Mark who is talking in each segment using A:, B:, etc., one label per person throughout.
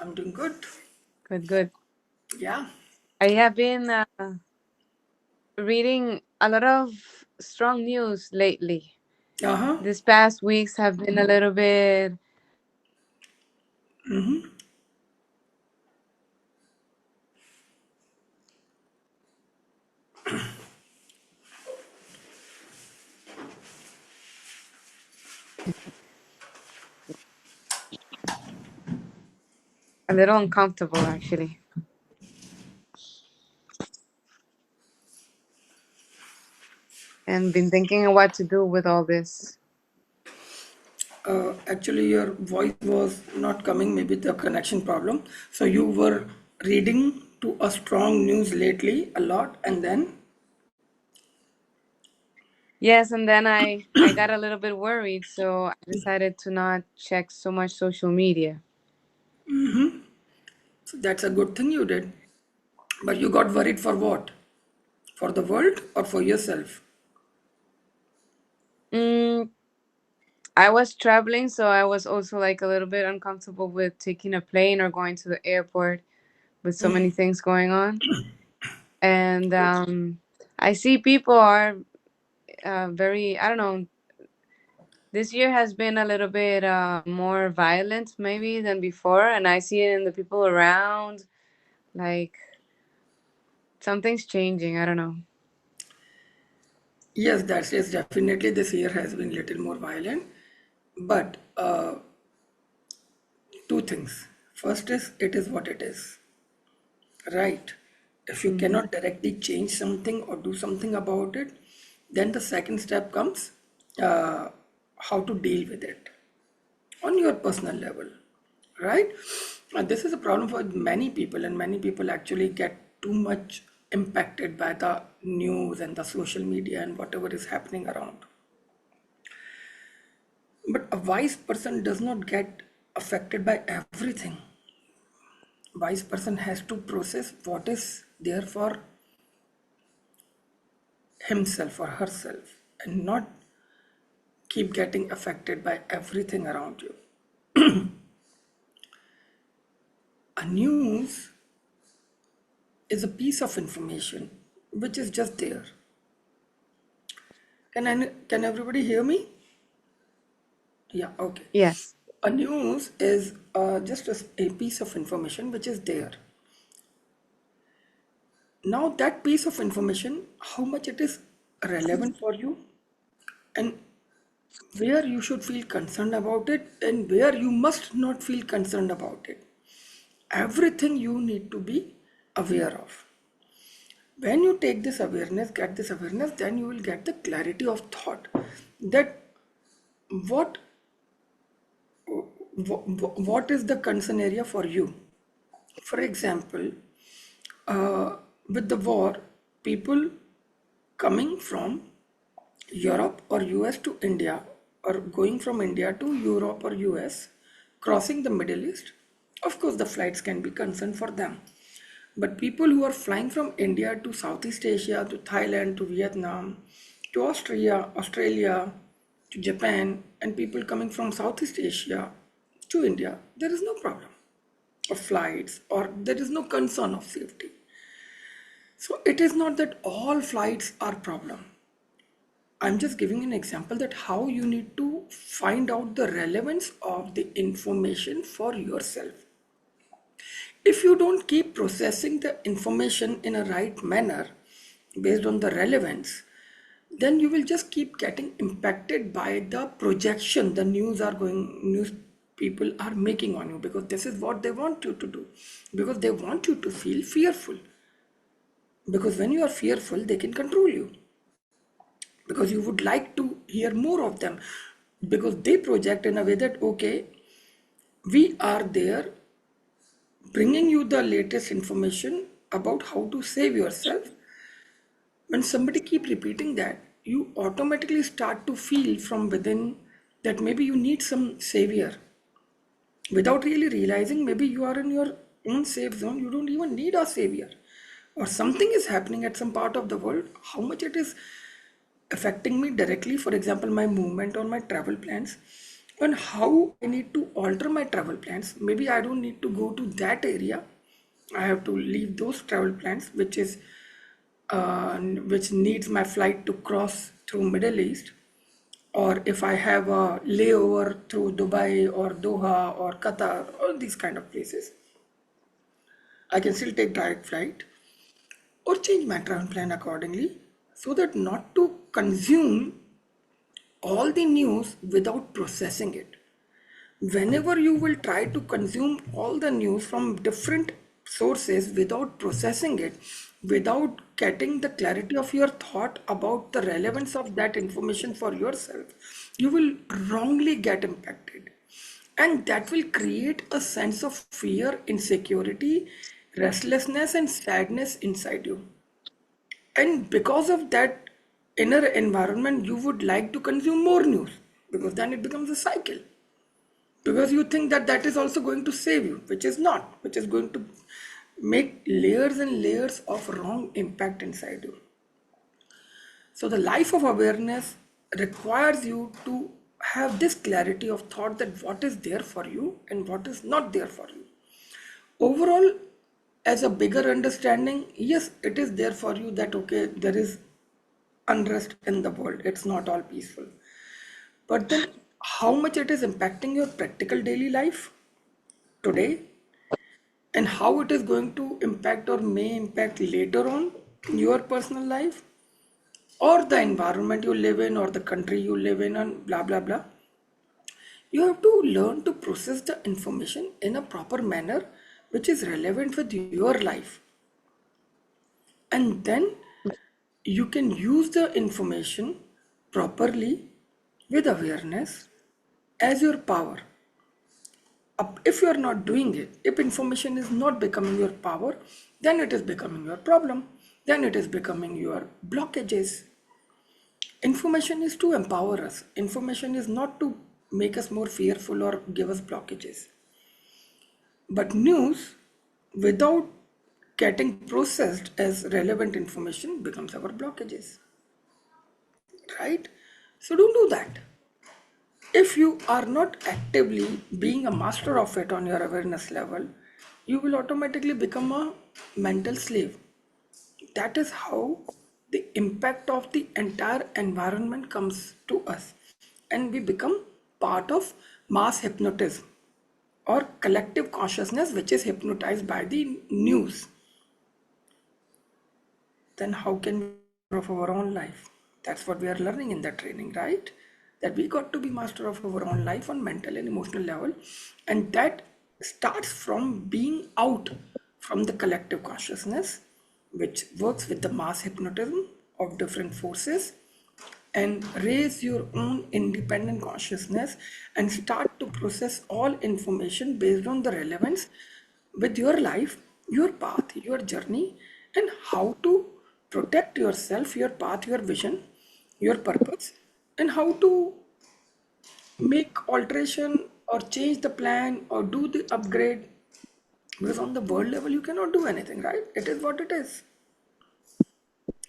A: I'm doing good.
B: Good, good.
A: Yeah.
B: I have been reading a lot of strong news lately.
A: Uh-huh.
B: This past weeks have been a little bit. A little uncomfortable, actually, and been thinking of what to do with all this.
A: Actually, your voice was not coming, maybe the connection problem. So you were reading to a strong news lately a lot, and then,
B: Yes, and then I got a little bit worried, so I decided to not check so much social media.
A: so that's a good thing you did. But you got worried for what? For the world or for yourself?
B: Mm, I was traveling, so I was also like a little bit uncomfortable with taking a plane or going to the airport with so many things going on. And I see people are very, I don't know, this year has been a little bit more violent maybe than before, and I see it in the people around, like something's changing. I don't know.
A: Yes, that's yes, definitely this year has been little more violent. But two things. First is it is what it is. Right. If you
B: Hmm.
A: cannot directly change something or do something about it, then the second step comes uh, how to deal with it on your personal level. Right. And this is a problem for many people, and many people actually get too much impacted by the news and the social media and whatever is happening around. But a wise person does not get affected by everything. Wise person has to process what is there for himself or herself and not keep getting affected by everything around you. A news is a piece of information which is just there. Can everybody hear me? Yeah, okay.
B: Yes.
A: A news is just a piece of information which is there. Now that piece of information, how much it is relevant for you, and where you should feel concerned about it, and where you must not feel concerned about it. Everything you need to be aware of. When you take this awareness, get this awareness, then you will get the clarity of thought that what what is the concern area for you. For example, with the war, people coming from Europe or US to India, or going from India to Europe or US, crossing the Middle East, of course the flights can be concerned for them. But people who are flying from India to Southeast Asia, to Thailand, to Vietnam, to Australia, to Japan, and people coming from Southeast Asia to India, there is no problem of flights, or there is no concern of safety. So it is not that all flights are problem. I'm just giving an example that how you need to find out the relevance of the information for yourself. If you don't keep processing the information in a right manner based on the relevance, then you will just keep getting impacted by the projection the news people are making on you, because this is what they want you to do, because they want you to feel fearful, because when you are fearful they can control you, because you would like to hear more of them, because they project in a way that okay, we are there bringing you the latest information about how to save yourself. When somebody keep repeating that, you automatically start to feel from within that maybe you need some savior, without really realizing maybe you are in your own safe zone, you don't even need a savior, or something is happening at some part of the world, how much it is affecting me directly, for example my movement or my travel plans, on how I need to alter my travel plans. Maybe I don't need to go to that area. I have to leave those travel plans, which needs my flight to cross through Middle East, or if I have a layover through Dubai or Doha or Qatar, all these kind of places, I can still take direct flight or change my travel plan accordingly so that not to consume all the news without processing it. Whenever you will try to consume all the news from different sources without processing it, without getting the clarity of your thought about the relevance of that information for yourself, you will wrongly get impacted. And that will create a sense of fear, insecurity, restlessness, and sadness inside you. And because of that inner environment, you would like to consume more news because then it becomes a cycle. Because you think that that is also going to save you, which is not, which is going to make layers and layers of wrong impact inside you. So the life of awareness requires you to have this clarity of thought that what is there for you and what is not there for you. Overall, as a bigger understanding, yes, it is there for you that okay, there is unrest in the world, it's not all peaceful. But then how much it is impacting your practical daily life today, and how it is going to impact or may impact later on your personal life, or the environment you live in, or the country you live in, and blah blah blah. You have to learn to process the information in a proper manner which is relevant with your life, and then you can use the information properly with awareness as your power. If you are not doing it, if information is not becoming your power, then it is becoming your problem, then it is becoming your blockages. Information is to empower us, information is not to make us more fearful or give us blockages. But news without getting processed as relevant information becomes our blockages, right? So don't do that. If you are not actively being a master of it on your awareness level, you will automatically become a mental slave. That is how the impact of the entire environment comes to us, and we become part of mass hypnotism or collective consciousness, which is hypnotized by the news. Then how can we of our own life? That's what we are learning in that training, right? That we got to be master of our own life on mental and emotional level, and that starts from being out from the collective consciousness, which works with the mass hypnotism of different forces, and raise your own independent consciousness and start to process all information based on the relevance with your life, your path, your journey, and how to protect yourself, your path, your vision, your purpose, and how to make alteration or change the plan or do the upgrade. Because on the world level you cannot do anything, right? It is what it is.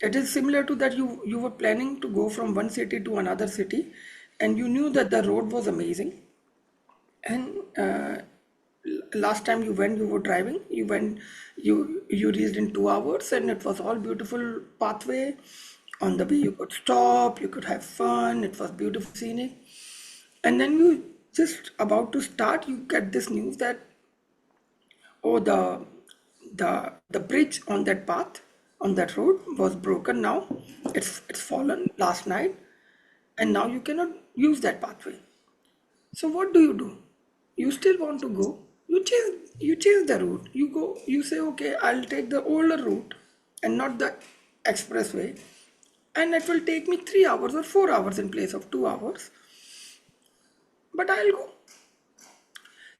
A: It is similar to that you were planning to go from one city to another city, and you knew that the road was amazing, and last time you were driving, you reached in 2 hours, and it was all beautiful pathway. On the way you could stop, you could have fun, it was beautiful scenic, and then you just about to start, you get this news that oh, the bridge on that path, on that road was broken now. It's fallen last night, and now you cannot use that pathway. So what do? You still want to go. You change the route. You go, you say, okay, I'll take the older route and not the expressway. And it will take me 3 hours or 4 hours in place of 2 hours. But I'll go.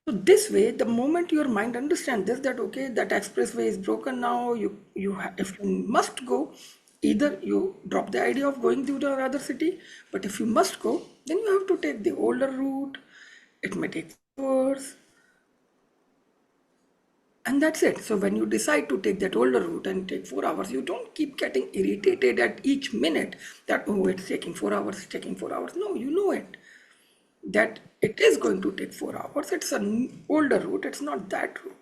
A: So this way, the moment your mind understands this, that okay, that expressway is broken now, if you must go, either you drop the idea of going to the other city, but if you must go, then you have to take the older route. It may take hours, and that's it. So when you decide to take that older route and take 4 hours, you don't keep getting irritated at each minute that oh, it's taking 4 hours, it's taking 4 hours. No, you know it. that it is going to take 4 hours. It's an older route, it's not that route.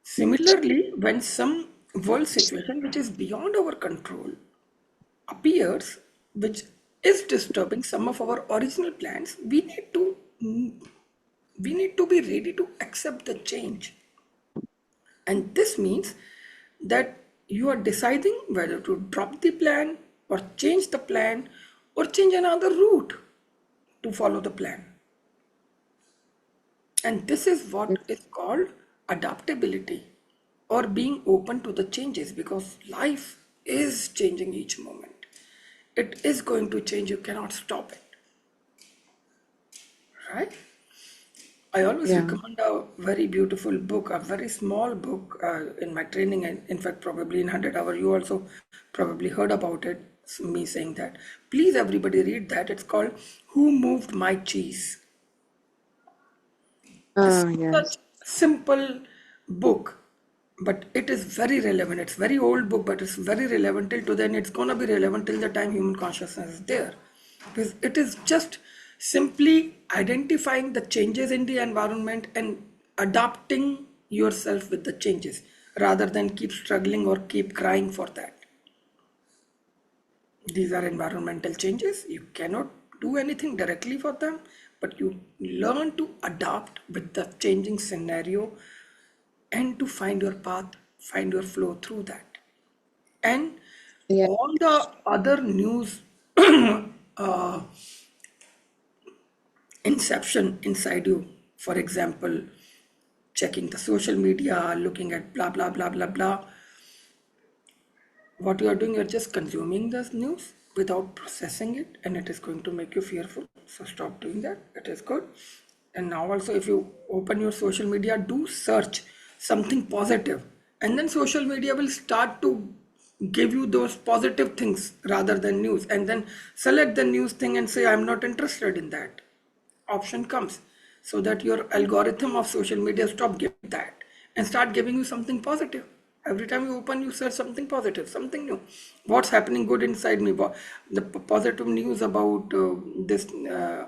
A: Similarly, when some world situation which is beyond our control appears, which is disturbing some of our original plans, we need to be ready to accept the change. And this means that you are deciding whether to drop the plan or change the plan or change another route to follow the plan. And this is what is called adaptability or being open to the changes, because life is changing each moment. It is going to change, you cannot stop it, right? I always
B: Yeah.
A: recommend a very beautiful book, a very small book in my training. And in fact, probably in 100 Hour, you also probably heard about it, me saying that. Please, everybody, read that. It's called Who Moved My Cheese? It's
B: Oh,
A: such
B: yes.
A: simple book, but it is very relevant. It's very old book, but it's very relevant till today, and it's gonna be relevant till the time human consciousness is there. Because it is just simply identifying the changes in the environment and adapting yourself with the changes rather than keep struggling or keep crying for that. These are environmental changes. You cannot do anything directly for them, but you learn to adapt with the changing scenario and to find your path, find your flow through that. And
B: Yeah.
A: all the other news inception inside you, for example, checking the social media, looking at blah, blah, blah, blah, blah, what you are doing, you're just consuming this news without processing it, and it is going to make you fearful. So stop doing that. It is good. And now also, if you open your social media, do search something positive, and then social media will start to give you those positive things rather than news, and then select the news thing and say, I'm not interested in that option comes, so that your algorithm of social media stop giving that and start giving you something positive. Every time you open, you search something positive, something new. What's happening good inside me? The positive news about this,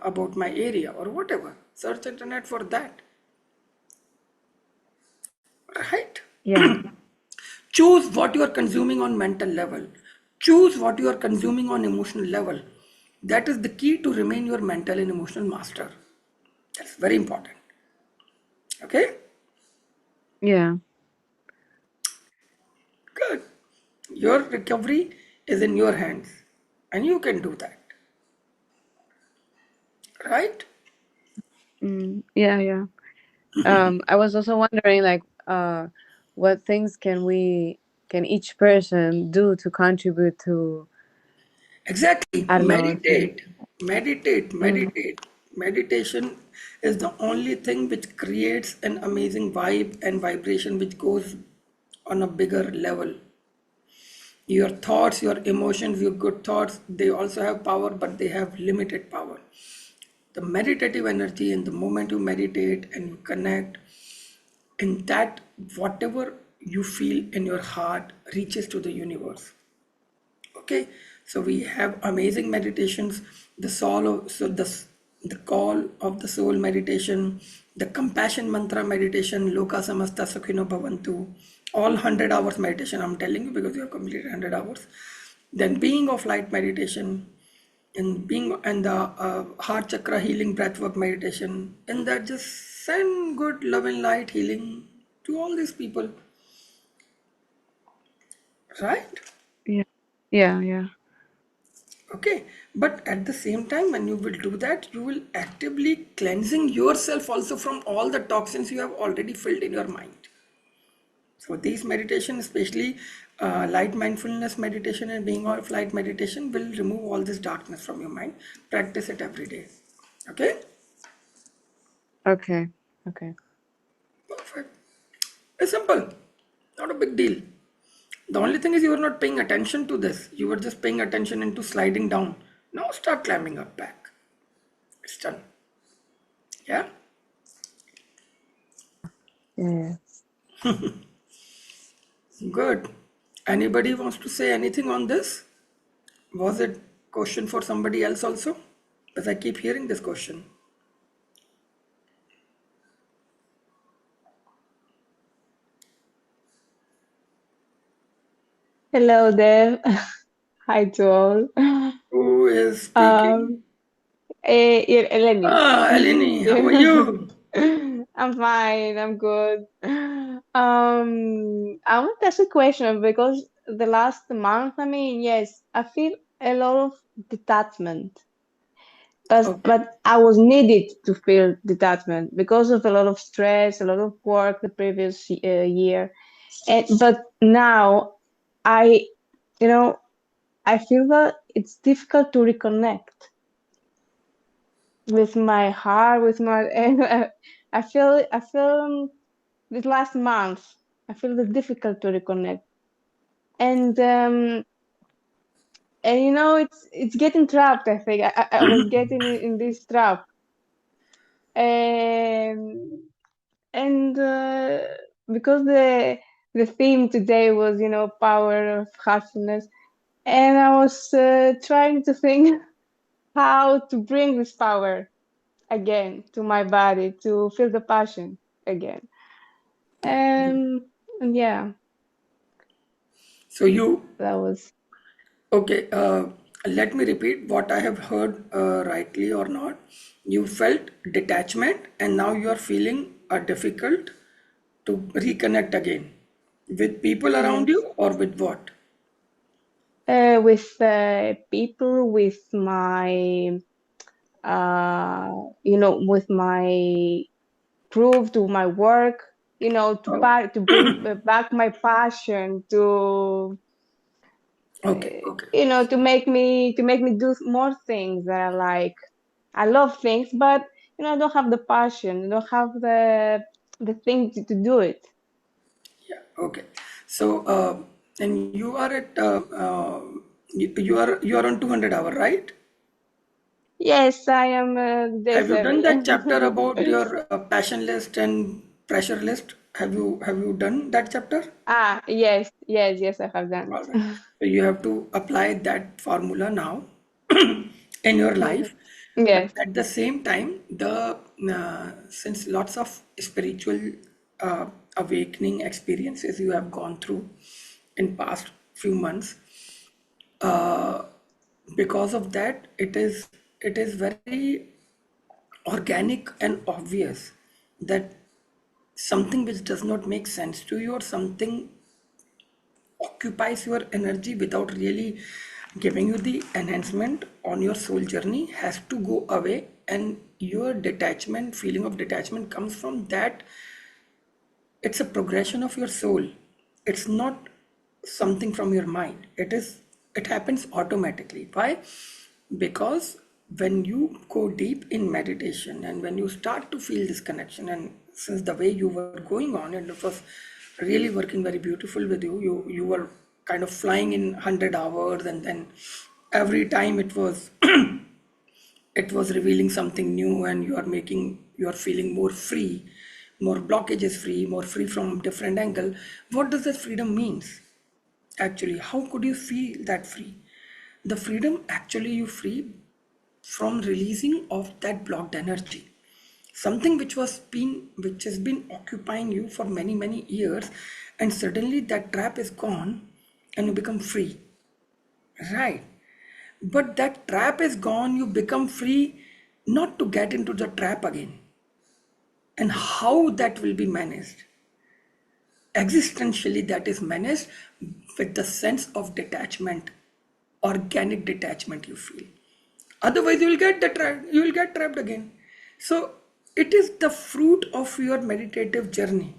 A: about my area or whatever. Search internet for that, right?
B: Yeah.
A: Choose what you are consuming on mental level. Choose what you are consuming on emotional level. That is the key to remain your mental and emotional master. That's very important. Okay.
B: Yeah.
A: Good. Your recovery is in your hands, and you can do that, right?
B: Yeah, yeah. I was also wondering, like, what things can each person do to contribute to,
A: Exactly.
B: I don't know if you,
A: Meditate, meditate,
B: mm,
A: meditate. Meditation is the only thing which creates an amazing vibe and vibration which goes on a bigger level. Your thoughts, your emotions, your good thoughts, they also have power, but they have limited power. The meditative energy, and the moment you meditate and you connect, in that, whatever you feel in your heart reaches to the universe. Okay, so we have amazing meditations, the soul of, so the call of the soul meditation, the compassion mantra meditation, loka samasta sukhino bhavantu, all 100 hours meditation, I'm telling you, because you have completed 100 hours. Then being of light meditation, and being and the heart chakra healing breathwork meditation, and that just send good love and light healing to all these people, right?
B: yeah, yeah, yeah.
A: Okay, but at the same time, when you will do that, you will actively cleansing yourself also from all the toxins you have already filled in your mind. So these meditation, especially light mindfulness meditation and being of light meditation, will remove all this darkness from your mind. Practice it every day. Okay,
B: Okay, okay.
A: perfect. It's simple, not a big deal. The only thing is you are not paying attention to this. You were just paying attention into sliding down. Now start climbing up back. It's done. Yeah.
B: Yeah, yeah.
A: Good. Anybody wants to say anything on this? Was it question for somebody else also? Because I keep hearing this question.
C: Hello there. Hi to all.
A: Who is speaking?
C: Um, Eleni.
A: Ah, Eleni, how are you?
C: I'm fine. I'm good. I want to ask a question because the last month, I mean, yes, I feel a lot of detachment,
A: Okay.
C: but I was needed to feel detachment because of a lot of stress, a lot of work the previous year, but now I, you know. I feel that it's difficult to reconnect with my heart, with my. I feel this last month. I feel it difficult to reconnect, and it's getting trapped. I think I was getting in this trap, and and because the theme today was power of heartfulness, and I was trying to think how to bring this power again to my body to feel the passion again. And, and yeah,
A: So you,
C: that was
A: okay, let me repeat what I have heard rightly or not. You felt detachment and now you are feeling difficult to reconnect again with people around
C: yes.
A: you or with what?
C: With people, with my with my proof to my work,
A: Oh,
C: to bring back my passion to
A: okay, okay.
C: to make me do more things that I like. I love things, but I don't have the passion. I don't have the thing to do it.
A: Yeah, okay. So, and you are at you are on 200 hour, right?
C: Yes, I am day
A: Have you done that
C: seven.
A: chapter about your passion list and pressure list? Have you done that chapter?
C: Yes, yes, yes, I have done
A: All
C: it.
A: right. So you have to apply that formula now in your life. But
C: Yes.
A: at the same time, the since lots of spiritual uh, awakening experiences you have gone through in past few months, because of that, it is very organic and obvious that something which does not make sense to you or something occupies your energy without really giving you the enhancement on your soul journey has to go away, and your detachment feeling of detachment comes from that. It's a progression of your soul. It's not something from your mind. It happens automatically. Why? Because when you go deep in meditation and when you start to feel this connection, and since the way you were going on and it was really working very beautiful with you were kind of flying in 100 hours, and then every time it was revealing something new, and you are feeling more free, more blockages free, more free from different angle. What does that freedom means? Actually, how could you feel that free? The freedom, actually you free from releasing of that blocked energy, something which has been occupying you for many many years, and suddenly that trap is gone and you become free, right? But that trap is gone, you become free, not to get into the trap again. And how that will be managed? Existentially, that is managed with the sense of detachment, organic detachment you feel. Otherwise, you will get trapped again. So, it is the fruit of your meditative journey.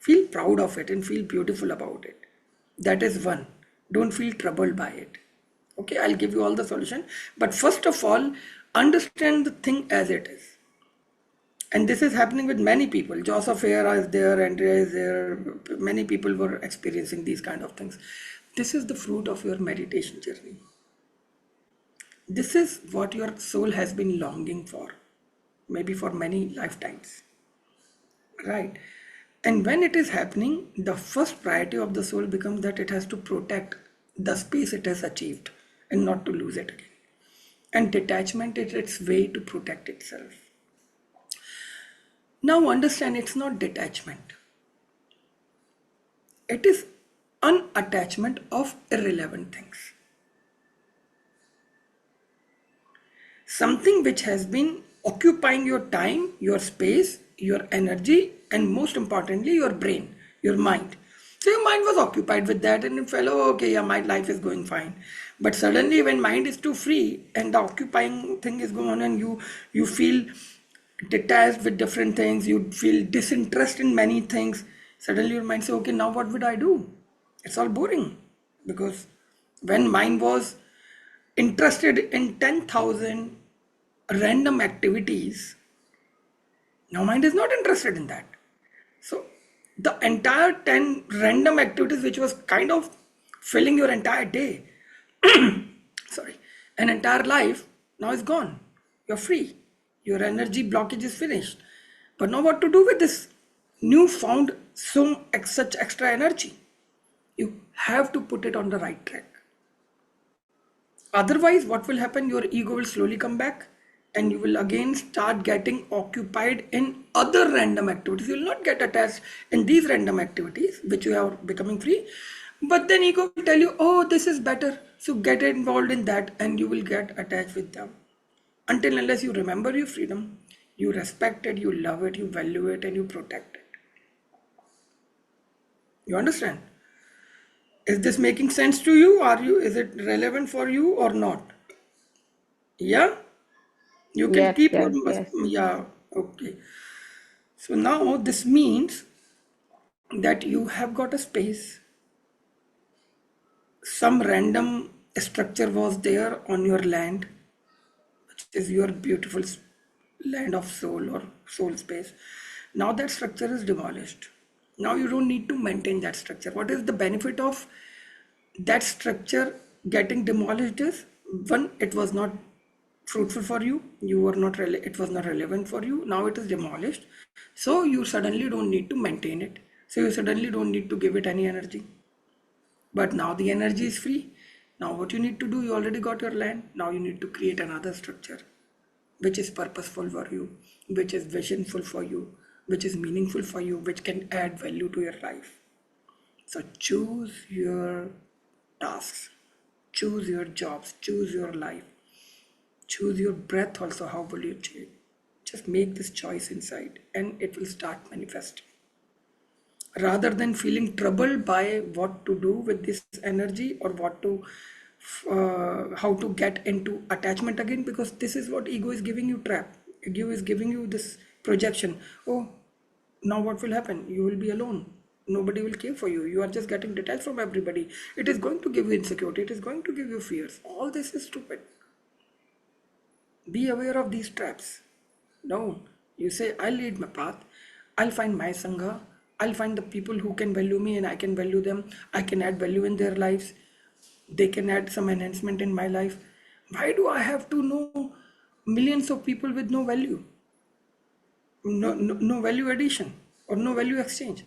A: Feel proud of it and feel beautiful about it. That is one. Don't feel troubled by it. Okay, I'll give you all the solution. But first of all, understand the thing as it is. And this is happening with many people. Joseph here is there, Andrea is there. Many people were experiencing these kind of things. This is the fruit of your meditation journey. This is what your soul has been longing for, maybe for many lifetimes, right? And when it is happening, the first priority of the soul becomes that it has to protect the space it has achieved and not to lose it again. And detachment is its way to protect itself. Now understand, it's not detachment. It is unattachment of irrelevant things. Something which has been occupying your time, your space, your energy, and most importantly, your brain, your mind. So your mind was occupied with that and you felt, oh, okay, yeah, my life is going fine. But suddenly when mind is too free and the occupying thing is going on and you feel detached with different things, you feel disinterest in many things, suddenly your mind says, okay, now what would I do? It's all boring. Because when mind was interested in 10,000 random activities, now mind is not interested in that. So the entire 10 random activities which was kind of filling your entire day, sorry, an entire life, now is gone. You're free. Your energy blockage is finished. But now what to do with this newfound such extra energy? You have to put it on the right track. Otherwise, what will happen? Your ego will slowly come back and you will again start getting occupied in other random activities. You will not get attached in these random activities, which you are becoming free. But then ego will tell you, oh, this is better. So get involved in that and you will get attached with them. Until unless you remember your freedom, you respect it, you love it, you value it, and you protect it. You understand? Is this making sense to you? Is it relevant for you or not? Yeah? You can
C: Yes,
A: keep your,
C: yes, yes.
A: yeah, okay. So now this means that you have got a space, some random structure was there on your land, which is your beautiful land of soul or soul space. Now that structure is demolished. Now you don't need to maintain that structure. What is the benefit of that structure getting demolished? Is one, it was not fruitful for you, you were not it was not relevant for you, now it is demolished, so you suddenly don't need to maintain it, so you suddenly don't need to give it any energy. But now the energy is free. Now what you need to do, you already got your land, now you need to create another structure which is purposeful for you, which is visionful for you, which is meaningful for you, which can add value to your life. So choose your tasks, choose your jobs, choose your life, choose your breath also. How will you change? Just make this choice inside and it will start manifesting. Rather than feeling troubled by what to do with this energy or how to get into attachment again, because this is what ego is giving you trap. Ego is giving you this projection. Oh, now what will happen? You will be alone. Nobody will care for you. You are just getting detached from everybody. It is going to give you insecurity. It is going to give you fears. All this is stupid. Be aware of these traps. No, you say, I'll lead my path. I'll find my Sangha. I'll find the people who can value me and I can value them. I can add value in their lives. They can add some enhancement in my life. Why do I have to know millions of people with no value? No value addition or no value exchange.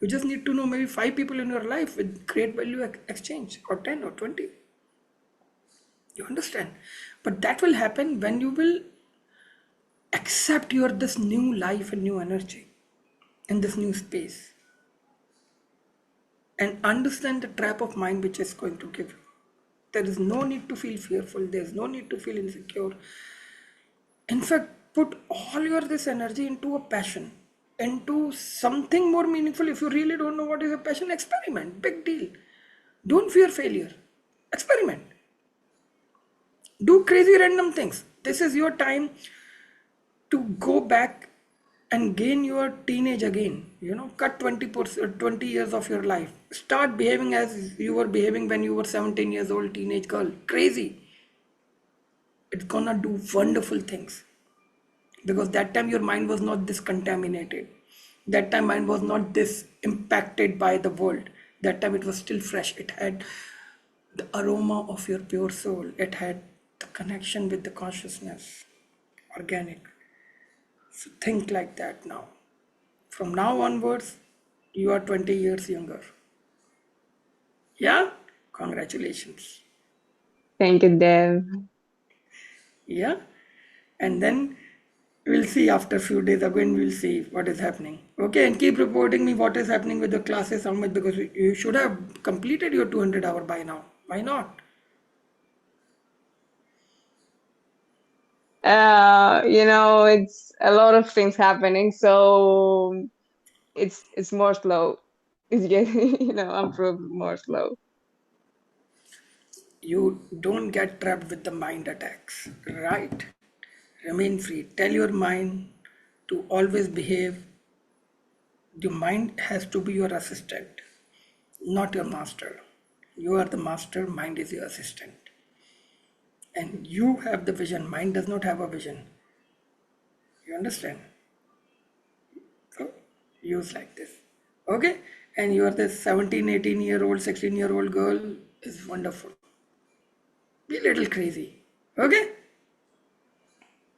A: You just need to know maybe 5 people in your life with great value exchange, or 10 or 20. You understand? But that will happen when you will accept your this new life and new energy in this new space and understand the trap of mind which is going to give you. There is no need to feel fearful, there is no need to feel insecure. In fact, put all your this energy into a passion, into something more meaningful. If you really don't know what is a passion, experiment. Big deal. Don't fear failure. Experiment. Do crazy random things. This is your time to go back and gain your teenage again. Cut 20 years of your life, start behaving as you were behaving when you were 17 years old teenage girl. Crazy. It's gonna do wonderful things, because that time your mind was not this contaminated, that time mind was not this impacted by the world. That time it was still fresh, it had the aroma of your pure soul, it had the connection with the consciousness, organic. So think like that now. From now onwards, you are 20 years younger. Yeah? Congratulations.
C: Thank you, Dev.
A: Yeah. And then we'll see after a few days again, we'll see what is happening. Okay. And keep reporting me what is happening with the classes, how much, because you should have completed your 200 hour by now. Why not?
C: It's a lot of things happening, so it's more slow. It's getting, improved more slow.
A: You don't get trapped with the mind attacks, right? Remain free. Tell your mind to always behave. The mind has to be your assistant, not your master. You are the master, mind is your assistant. And you have the vision, mind does not have a vision. You understand? So use like this. Okay? And you are this 17, 18-year-old, 16-year-old girl is wonderful. Be a little crazy. Okay?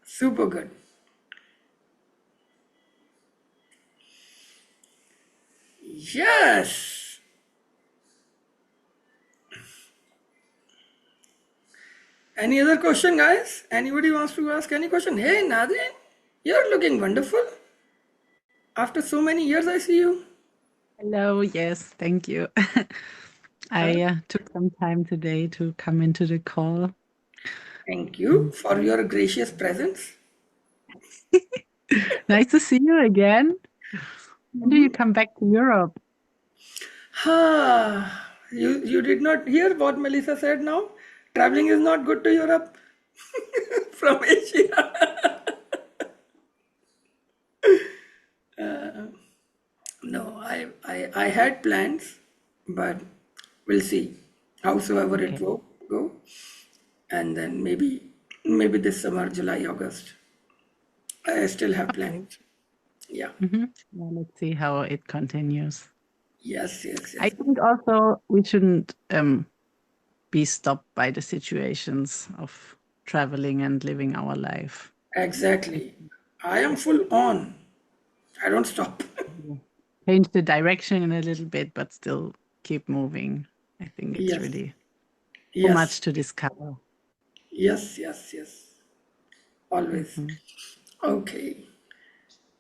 A: Super good. Yes. Any other question, guys? Anybody wants to ask any question? Hey, Nadine, you're looking wonderful. After so many years, I see you.
D: Hello, yes, thank you.
A: Huh?
D: I took some time today to come into the call.
A: Thank you for your gracious presence.
D: Nice to see you again. When do you come back to Europe?
A: You did not hear what Melissa said now? Traveling is not good to Europe from Asia. No, I had plans, but we'll see. Howsoever it
D: Okay,
A: will go. And then maybe this summer, July, August. I still have
D: okay.
A: plans. Yeah.
D: Yeah, let's see how it continues.
A: Yes, yes,
D: I
A: yes.
D: think also we shouldn't be stopped by the situations of traveling and living our life. I
A: Exactly.
D: think,
A: I am
D: yeah,
A: full on. I don't stop.
D: yeah. Change the direction a little bit, but still keep moving. I think it's
A: Yes,
D: really so
A: yes,
D: much to discover.
A: yes, yes, yes. Always.
D: Mhm.
A: Okay.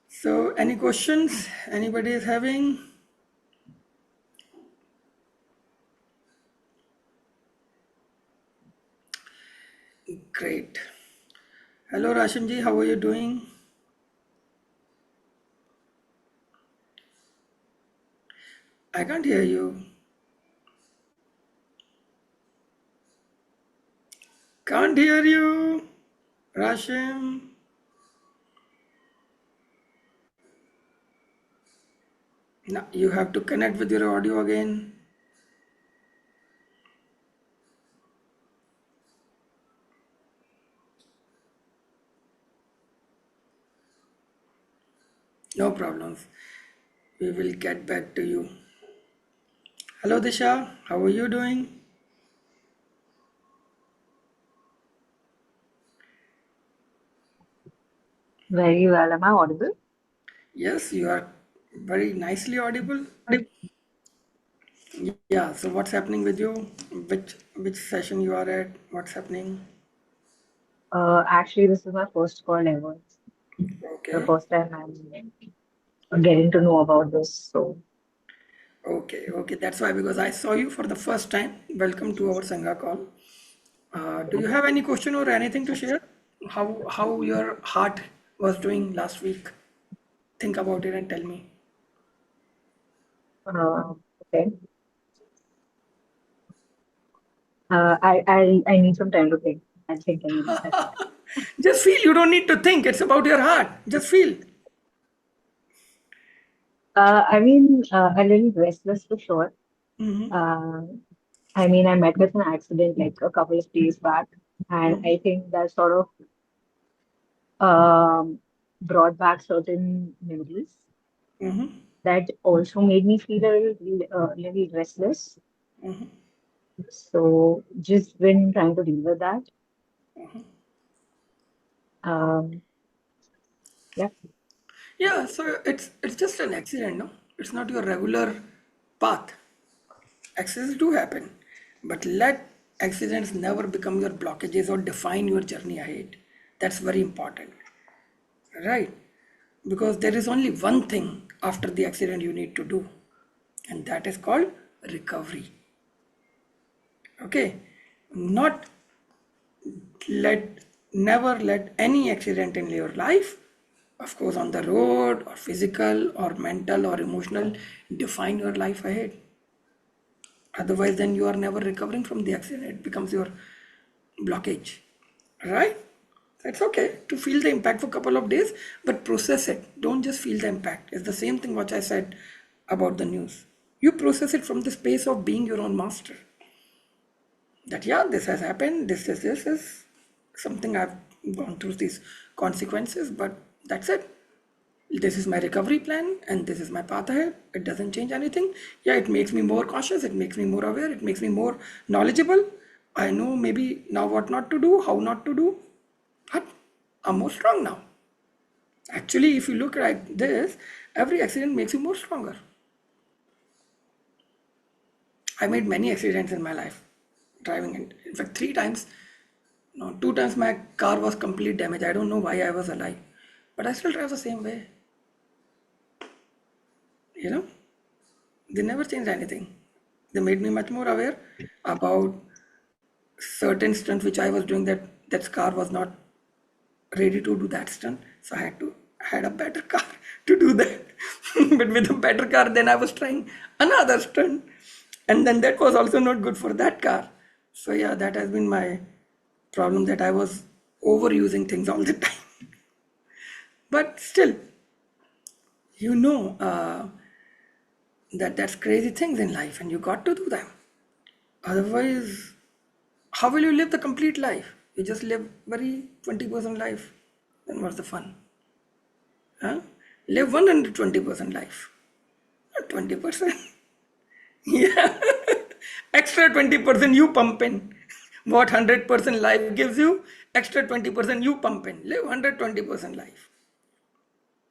A: So, any questions anybody is having? Great. Hello, Rashimji. How are you doing? I can't hear you. Can't hear you, Rashim. No, you have to connect with your audio again. No problems. We will get back to you. Hello, Disha. How are you doing?
E: Very well. Am I audible?
A: Yes, you are very nicely audible. Yeah. So, what's happening with you? Which session you are at? What's happening?
E: Actually, this is my first call ever. The
A: Okay.
E: first time I'm getting to know about this. So,
A: Okay. Okay. That's why, because I saw you for the first time. Welcome to our Sangha call. Do you have any question or anything to share? How your heart was doing last week? Think about it and tell me.
E: okay. I need some time to think. I'll think anyway. That's fine.
A: Just feel. You don't need to think. It's about your heart. Just feel.
E: A little restless for sure. Uh, I met with an accident like a couple of days back, and I think that sort of brought back certain memories that also made me feel a little restless. So just been trying to deal with that. Um, yeah.
A: Yeah. So it's just an accident, no? It's not your regular path. Accidents do happen, but let Accidents never become your blockages or define your journey ahead. That's very important, right? Because there is only one thing after the accident you need to do, and that is called recovery. Okay? Not let, never let any accident in your life, of course, on the road or physical or mental or emotional, define your life ahead. Otherwise, then you are never recovering from the accident. It becomes your blockage, right? It's okay to feel the impact for a couple of days, but process it. Don't just feel the impact. It's the same thing what I said about the news. You process it from the space of being your own master. That yeah, this has happened. This is something I've gone through these consequences, but that's it. This is my recovery plan, and this is my path ahead. It doesn't change anything. Yeah, it makes me more cautious. It makes me more aware. It makes me more knowledgeable. I know maybe now what not to do, how not to do, but I'm more strong now. Actually, if you look at this, every accident makes you more stronger. I made many accidents in my life driving. In fact, three times, no, two times my car was completely damaged. I don't know why I was alive, but I still drive the same way. You know, they never changed anything. They made me much more aware about certain stunts which I was doing, that car was not ready to do that stunt, so I had a better car to do that. But with a better car, then I was trying another stunt, and then that was also not good for that car. So yeah, that has been my problem, that I was overusing things all the time. But still, you know, that's crazy things in life, and you got to do them. Otherwise, how will you live the complete life? You just live very 20% life. Then what's the fun? Huh? Live 120% life, not 20%. Yeah, extra 20% you pump in. What 100% life gives you, extra 20% you pump in. Live 120% life.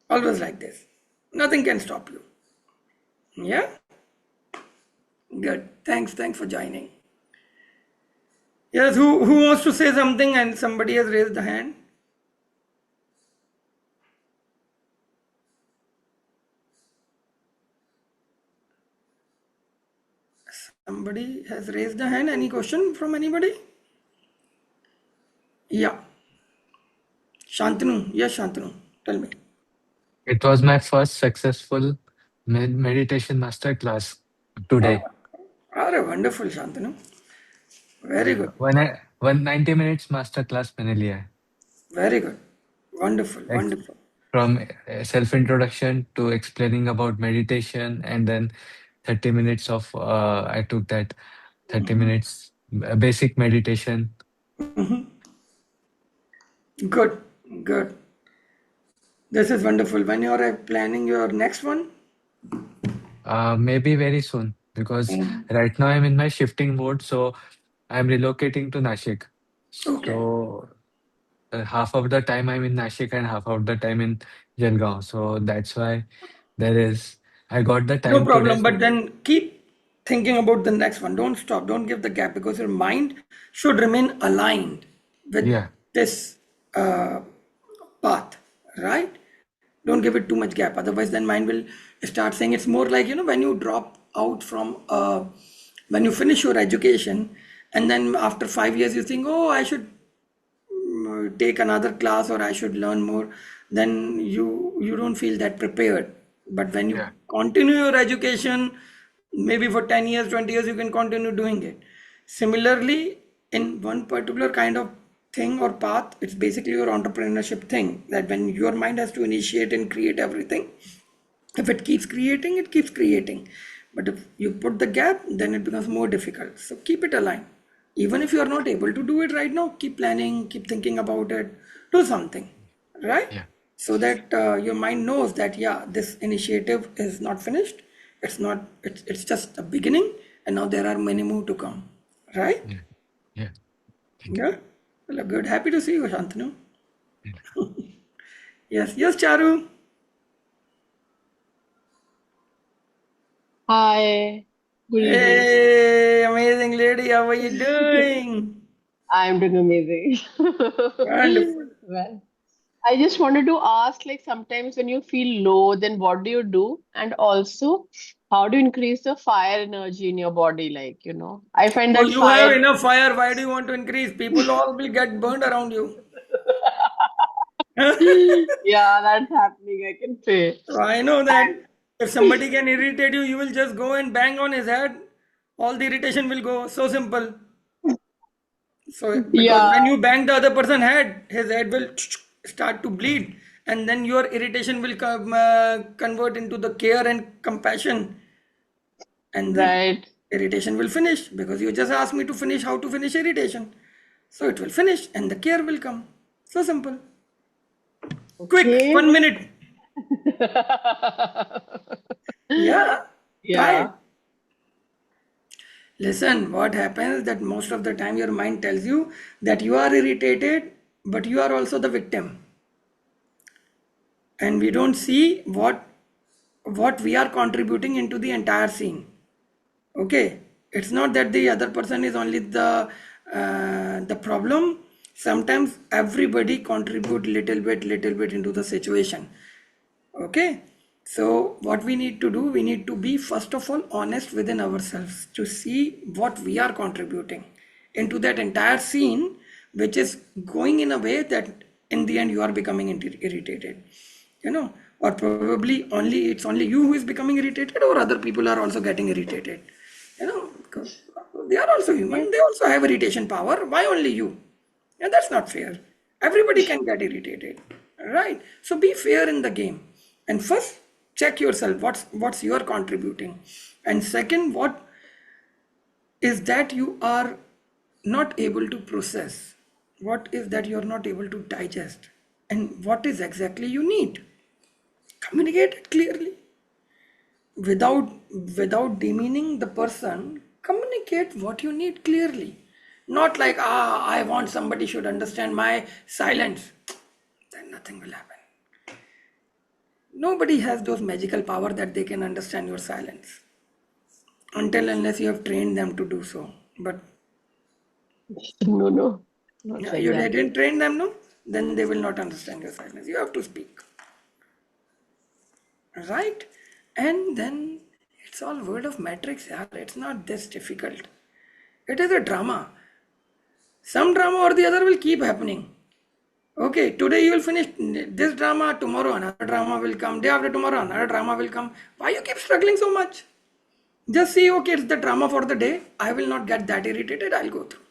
A: Always like this. Nothing can stop you. Yeah? Good. Thanks for joining. Yes, who wants to say something, and somebody has raised the hand? Somebody has raised a hand. Any question from anybody? Yeah. Shantanu. Yes, Shantanu. Tell me.
F: It was my first successful meditation master class today.
A: अरे wonderful, Shantanu. Very good.
F: When I 190 minutes master class मैंने लिया है.
A: Very good. Wonderful.
F: Ex-
A: Wonderful.
F: From self introduction to explaining about meditation, and then 30 minutes of I took that 30 minutes basic meditation.
A: Good. Good. This is wonderful. When you are planning your next one?
F: Maybe very soon, because right now I'm in my shifting mode, so I'm relocating to Nashik.
A: Okay.
F: So half of the time I'm in Nashik and half of the time in Jalgaon. So that's why I got the
A: No
F: time today.
A: problem. But
F: So
A: then keep thinking about the next one. Don't stop. Don't give the gap, because your mind should remain aligned with
F: yeah,
A: this path, right? Don't give it too much gap. Otherwise, then mind will start saying, it's more like, when you drop out from, when you finish your education, and then after 5 years, you think, oh, I should take another class, or I should learn more. Then you don't feel that prepared. But when you
F: yeah,
A: continue your education, maybe for 10 years, 20 years, you can continue doing it. Similarly, in one particular kind of thing or path, it's basically your entrepreneurship thing, that when your mind has to initiate and create everything, if it keeps creating, it keeps creating. But if you put the gap, then it becomes more difficult. So keep it aligned. Even if you are not able to do it right now, keep planning, keep thinking about it, do something, right?
F: yeah,
A: So that your mind knows that, yeah, this initiative is not finished. It's not, it's just a beginning, and now there are many more to come, right?
F: yeah, yeah. Thank
A: Yeah. Well, good. Happy to see you, Shantanu.
F: you.
A: Yes, Charu.
C: Hi, good evening.
A: Hey, amazing lady. How are you doing?
G: I'm doing amazing.
A: Wonderful.
G: Well, I just wanted to ask, like, sometimes when you feel low, then what do you do? And also, how do you increase the fire energy in your body? I find
A: Oh,
G: that
A: you have
G: fire.
A: enough fire. Why do you want to increase? People all will get burned around you.
G: Yeah, that's happening. I can say.
A: So I know that if somebody can irritate you, you will just go and bang on his head. All the irritation will go. So simple. So because
G: Yeah,
A: when you bang the other person head, his head will start to bleed, and then your irritation will convert into the care and compassion, and then
G: right.
A: irritation will finish because you just asked me to finish how to finish irritation. So it will finish, and the care will come. So simple. Quick,
G: Okay.
A: 1 minute. Yeah, try it.
G: Yeah,
A: Listen, what happens that most of the time your mind tells you that you are irritated, but you are also the victim. And we don't see what we are contributing into the entire scene. Okay, it's not that the other person is only the problem. Sometimes everybody contribute little bit into the situation. Okay, so what we need to do, we need to be first of all honest within ourselves to see what we are contributing into that entire scene, which is going in a way that in the end you are becoming irritated, you know, or probably only it's only you who is becoming irritated, or other people are also getting irritated, because they are also
G: yeah.
A: human, they also have irritation power. Why only you? And that's not fair. Everybody can get irritated, right? So be fair in the game. And first, check yourself. What's your contributing, and second, what is that you are not able to process? What is that you are not able to digest? And what is exactly you need? Communicate it clearly without without demeaning the person. Communicate what you need clearly, not like, I want somebody should understand my silence. Then nothing will happen. Nobody has those magical power that they can understand your silence until unless you have trained them to do so. But
G: No, no, not
A: yeah,
G: like
A: you
G: that.
A: didn't train them, no, then they will not understand your silence. You have to speak, right? And then it's all word of matrix. Yeah, it's not this difficult. It is a drama. Some drama or the other will keep happening. Okay, today you will finish this drama, tomorrow another drama will come, day after tomorrow another drama will come. Why you keep struggling so much? Just see, okay, it's the drama for the day. I will not get that irritated, I'll go through.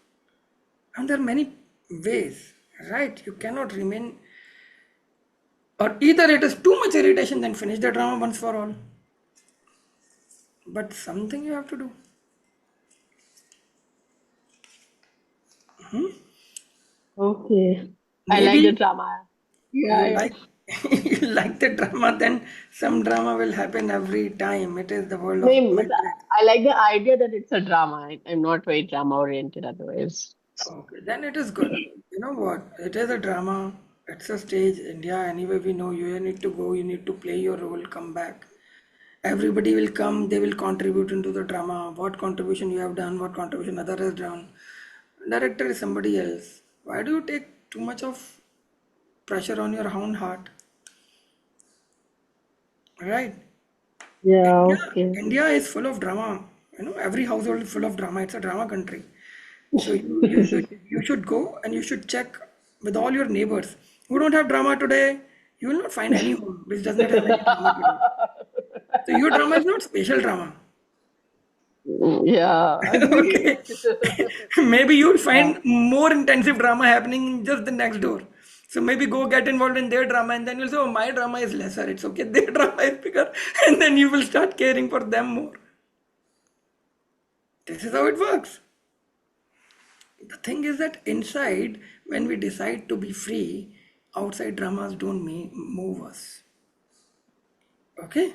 A: And there are many ways, right? You cannot remain, or either it is too much irritation, then finish the drama once for all. But something you have to do.
G: Okay. I like the
A: Maybe
G: drama. Yeah,
A: you
G: yeah.
A: like you like the drama, then some drama will happen every time. It is the world of
G: No, but
A: matrix.
G: I like the idea that it's a drama. I'm not very drama oriented otherwise.
A: Okay, then it is good. You know what? It is a drama. It's a stage. India, anyway, we know you need to go, you need to play your role, come back. Everybody will come, they will contribute into the drama. What contribution you have done, what contribution other has done. Director is somebody else. Why do you take too much of pressure on your own heart? Right?
G: Yeah,
A: India,
G: okay.
A: India is full of drama. Every household is full of drama. It's a drama country. So you should go and you should check with all your neighbors who don't have drama today. You will not find any home which does not have any drama today. So your drama is not special drama.
G: Yeah, agree.
A: Okay. Maybe you'll
G: Yeah.
A: find more intensive drama happening in just the next door. So maybe go get involved in their drama, and then you'll say, oh, my drama is lesser. It's okay. Their drama is bigger. And then you will start caring for them more. This is how it works. The thing is that inside, when we decide to be free, outside dramas don't move us. Okay?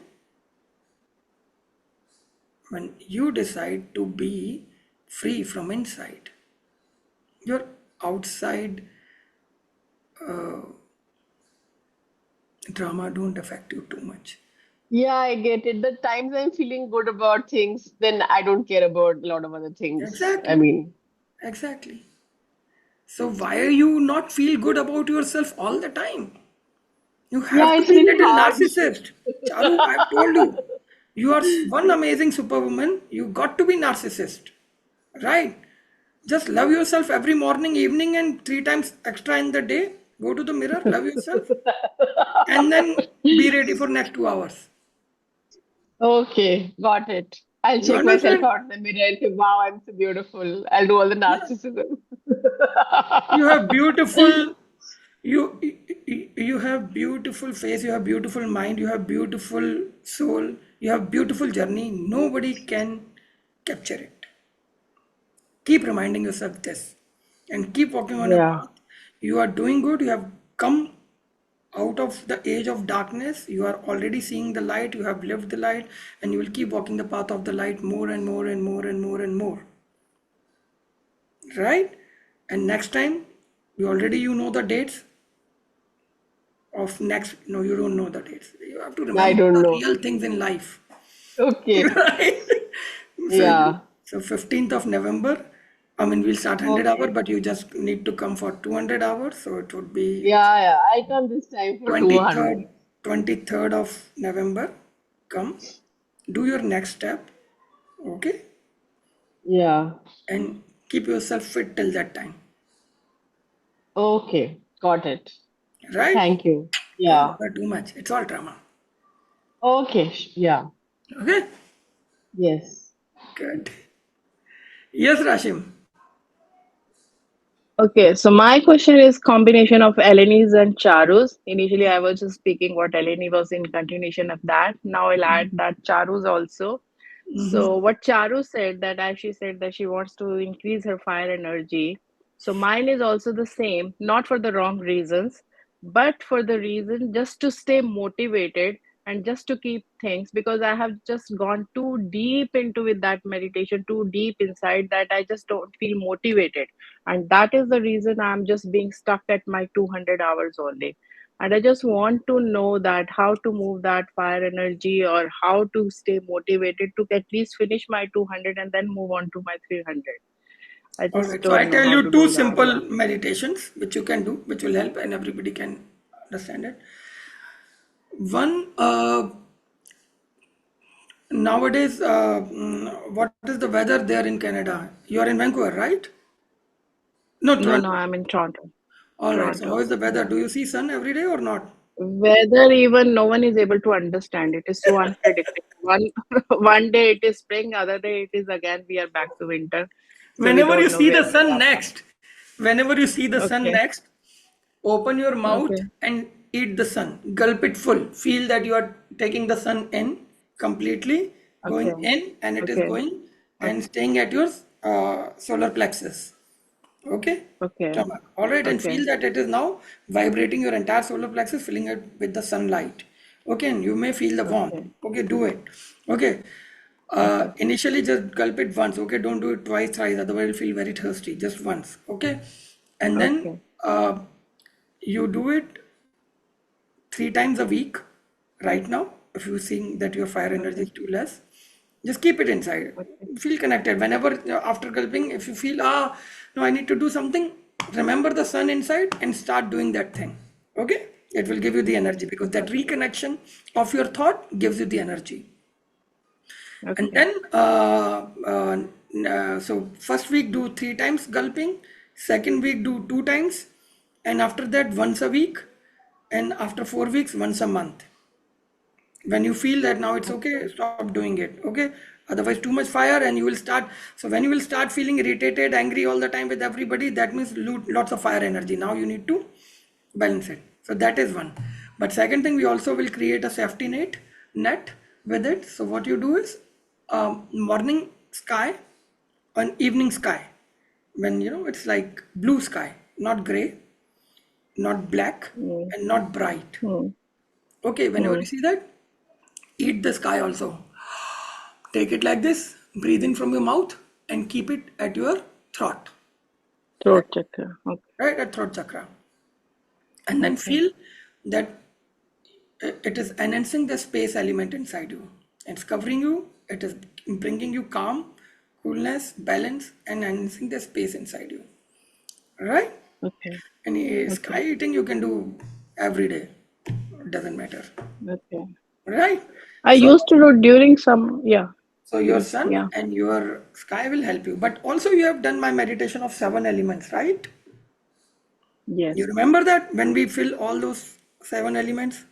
A: When you decide to be free from inside, your outside drama don't affect you too much.
G: Yeah, I get it. The times I'm feeling good about things, then I don't care about a lot of other things. I
A: Exactly.
G: mean,
A: Exactly. So why are you not feel good about yourself all the time? You
G: yeah,
A: have to
G: it's
A: be
G: really
A: little
G: hard.
A: narcissist. Charu, I've told you. You are one amazing superwoman. You got to be narcissist. Right? Just love yourself every morning, evening, and 3 times extra in the day. Go to the mirror, love yourself, and then be ready for next 2 hours.
G: Okay, got it. I'll
A: You
G: check myself
A: understand?
G: out in the mirror and say, wow, I'm so beautiful. I'll do all the
A: Yeah.
G: narcissism.
A: You have beautiful. You have beautiful face. You have beautiful mind. You have beautiful soul. You have beautiful journey. Nobody can capture it. Keep reminding yourself this, and keep walking on your
G: Yeah,
A: path. You are doing good. You have come out of the age of darkness. You are already seeing the light. You have lived the light, and you will keep walking the path of the light more and more and more and more and more. Right? And next time, you know the dates of next. No, you don't know the dates. You have to
G: I
A: remember
G: don't
A: the
G: know.
A: real things in life.
G: Okay.
A: Right? So,
G: Yeah.
A: 15th of November. I mean, we'll start 100 hour,
G: Okay.
A: but you just need to come for 200 hours. So it would be
G: Yeah, yeah. I'll come this time for 200.
A: 23rd of November. Come, do your next step, okay,
G: Yeah.
A: and keep yourself fit till that time.
G: Okay. Got it.
A: Right?
G: Thank you.
A: Don't
G: Yeah.
A: bother too much. It's all drama.
G: Okay. Yeah.
A: Okay?
G: Yes.
A: Good. Yes, Rashim.
D: Okay, so my question is combination of Eleni's and Charu's. Initially, I was just speaking what Eleni was in continuation of that. Now I'll add that Charu's also. So what Charu said that as she said that she wants to increase her fire energy. So mine is also the same, not for the wrong reasons, but for the reason just to stay motivated and just to keep things because I have just gone too deep into with that meditation, too deep inside that I just don't feel motivated. And that is the reason I'm just being stuck at my 200 hours only. And I just want to know that how to move that fire energy or how to stay motivated to at least finish my 200 and then move on to my 300. I
A: All
D: just
A: right. So I
D: don't know
A: tell
D: how
A: you
D: to
A: two
D: do that.
A: simple meditations which you can do, which will help, and everybody can understand it. One, nowadays, what is the weather there in Canada? You are in Vancouver, right? No,
D: No, no,
A: Toronto.
D: I'm in Toronto.
A: All right. So how
D: Toronto.
A: is the weather?
D: Yeah.
A: Do you see sun every day or not?
D: Weather even no one is able to understand. It is so unpredictable. One day it is spring, other day it is again we are back to winter. So we
A: Whenever you
D: don't know
A: see
D: where
A: the
D: we
A: sun
D: are from.
A: next, whenever you see the sun
D: Okay.
A: next, open your mouth
D: Okay.
A: and eat the sun. Gulp it full. Feel that you are taking the sun in completely,
D: Okay.
A: going in, and it is
D: Okay.
A: going and
D: Okay.
A: staying at your solar plexus. Okay?
D: Okay.
A: Stomach. All right, and
D: Okay.
A: feel that it is now vibrating your entire solar plexus, filling it with the sunlight. Okay, and you may feel the warmth.
D: Okay.
A: Okay, do it. Okay.
D: Okay.
A: Initially, just gulp it once. Okay, don't do it twice, thrice. Otherwise, you'll feel very thirsty. Just once. Okay, and then
D: Okay.
A: you do it 3 times a week. Right now, if you think that your fire energy
D: Okay.
A: is too less, just keep it inside.
D: Okay.
A: Feel connected. Whenever after gulping, if you feel no, I need to do something, remember the sun inside and start doing that thing. Okay, it will give you the energy because that
D: Okay.
A: reconnection of your thought gives you the energy. And
D: Okay.
A: then, so first week do 3 times gulping, second week do 2 times, and after that once a week, and after 4 weeks, once a month. When you feel that now it's okay,
D: Okay.
A: stop doing it. Okay, otherwise too much fire, and you will start. So when you will start feeling irritated, angry all the time with everybody, that means lots of fire energy. Now you need to balance it. So that is one. But second thing, we also will create a safety net with it. So what you do is morning sky and evening sky, when it's like blue sky, not gray, not black,
D: Mm.
A: and not bright.
D: Mm.
A: Okay, whenever you
D: Mm.
A: see that, eat the sky also. Take it like this, breathe in from your mouth, and keep it at your throat, right?
D: Throat chakra. Okay.
A: Right at throat chakra. And then
D: Okay.
A: feel that It is enhancing the space element inside you. It's covering you. It is bringing you calm, coolness, balance, and enhancing the space inside you. Right?
D: Okay.
A: Any
D: Okay.
A: sky eating you can do every day. Doesn't matter.
D: Okay.
A: Right?
D: I
A: So,
D: used to do during some, yeah,
A: so your
D: please,
A: sun
D: yeah.
A: and your sky will help you. But also you have done my meditation of 7 elements, right? You
D: Yes.
A: remember that when we fill all those 7 elements?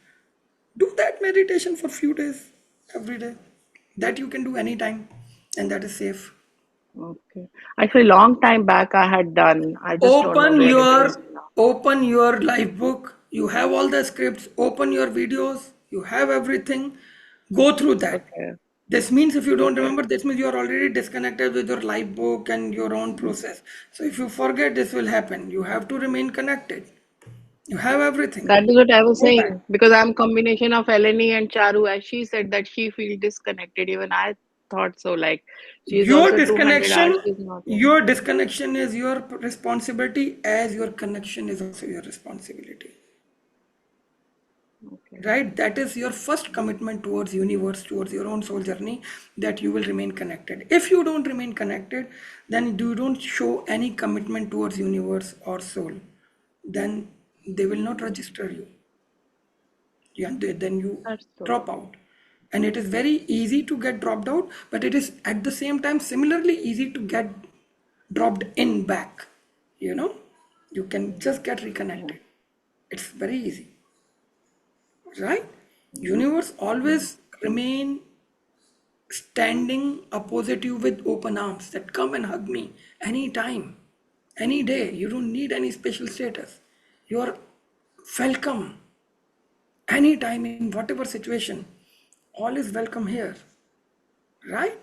A: Do that meditation for few days, every day. That you can do anytime, and that is safe.
D: Okay. Actually, long time back I had done. I just don't know
A: Open
D: where it
A: your
D: is now.
A: open your life book. You have all the scripts. Open your videos. You have everything. Go through that.
D: Okay.
A: This means if you don't
D: Okay.
A: remember, this means you are already disconnected with your life book and your own process. So if you forget, this will happen. You have to remain connected. You have everything.
D: That is what I was
A: Go back.
D: saying because I'm combination of Eleni and Charu. As she said that she feel disconnected. Even I thought so. Like she is
A: Your
D: also 200 hours.
A: disconnection,
D: She's not here.
A: your disconnection is your responsibility as your connection is also your responsibility.
D: Okay.
A: Right? That is your first commitment towards universe, towards your own soul journey, that you will remain connected. If you don't remain connected, then you don't show any commitment towards universe or soul, then they will not register you. Yeah, then you
D: That's so
A: drop out. And it is very easy to get dropped out, but it is at the same time similarly easy to get dropped in back. You know, you can just get
D: yeah.
A: reconnected. It's very easy, right?
D: Yeah.
A: Universe
D: Yeah.
A: always remain standing opposite you with open arms that come and hug me anytime, any day. You don't need any special status. You are welcome anytime in whatever situation. All is welcome here, right?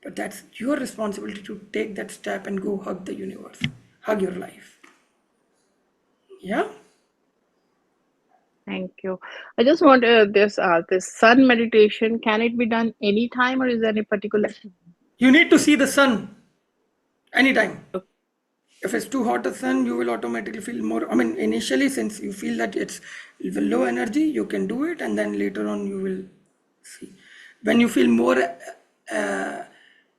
A: But that's your responsibility to take that step and go hug the universe, hug your life. Yeah.
D: Thank you. I just want this sun meditation. Can it be done anytime or is there any particular?
A: You need to see the sun anytime.
D: Okay.
A: If it's too hot a sun, you will automatically feel more. I mean, initially, since you feel that it's low energy, you can do it, and then later on, you will see. When you feel more uh,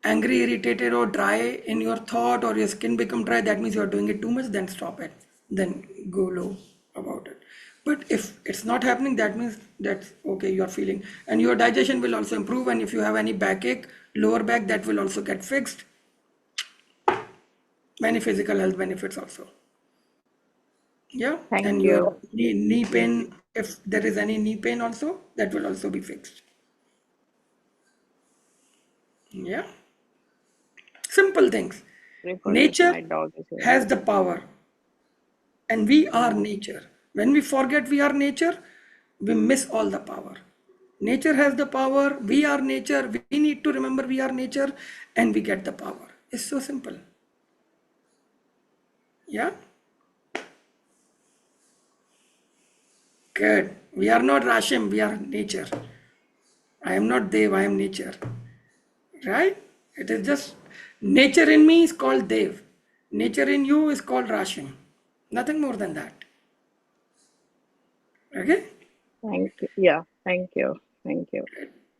A: angry, irritated, or dry in your thought, or your skin become dry, that means you are doing it too much. Then stop it. Then go low about it. But if it's not happening, that means that's okay. You are feeling, and your digestion will also improve. And if you have any backache, lower back, that will also get fixed. Many physical health benefits also. Yeah,
D: Thank
A: and your
D: you.
A: knee
D: Yes.
A: pain, if there is any knee pain also, that will also be fixed. Yeah, simple things.
D: Pray for this.
A: Nature
D: My dog is here.
A: has the power, and we are
D: Yeah.
A: nature. When we forget we are nature, we miss all the power. Nature has the power, we are nature, we need to remember we are nature, and we get the power. It's so simple. Yeah, good. We are not Rashim, we are nature. I am not Dev, I am nature. Right? It is just nature in me is called Dev. Nature in you is called Rashim. Nothing more than that. Okay?
D: Thank you. Yeah. Thank you. Thank you.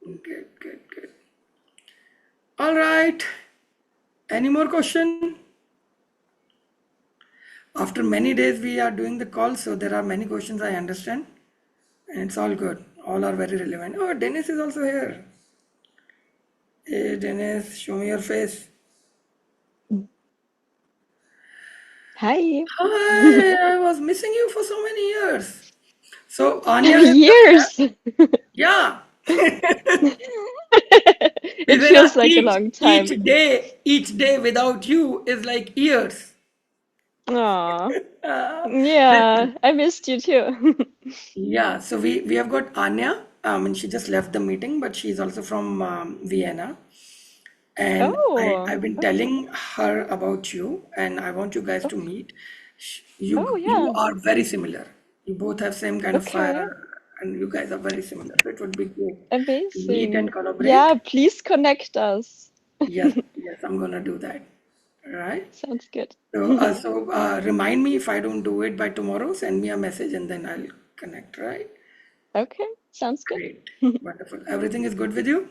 A: Good, good, good. All right. Any more question? After many days we are doing the call, so there are many questions I understand. And it's all good. All are very relevant. Oh, Dennis is also here. Hey, Dennis, show me your face.
C: Hi.
A: Hi, I was missing you for so many years. So Anya has just left.
C: Years.
A: Yeah.
C: It feels like a long time.
A: Each day without you is like years.
C: Aw.
A: Listen,
C: Yeah, I missed you too.
A: yeah, so we have got Anya. And she just left the meeting, but she's also from Vienna. And
C: Oh,
A: I've been
C: okay.
A: telling her about you, and I want you guys to
C: Okay.
A: meet.
C: Oh,
A: You
C: yeah.
A: are very similar. You both have same kind of
C: Okay.
A: fire, and you guys are very similar. So it would be great to meet and
C: Amazing.
A: collaborate.
C: Yeah, please connect us.
A: Yes, yes, I'm gonna do that. Right?
C: Sounds good.
A: So remind me if I don't do it by tomorrow, send me a message and then I'll connect, right?
C: Okay.
H: Sounds good.
A: Great. Wonderful. Everything is good with you?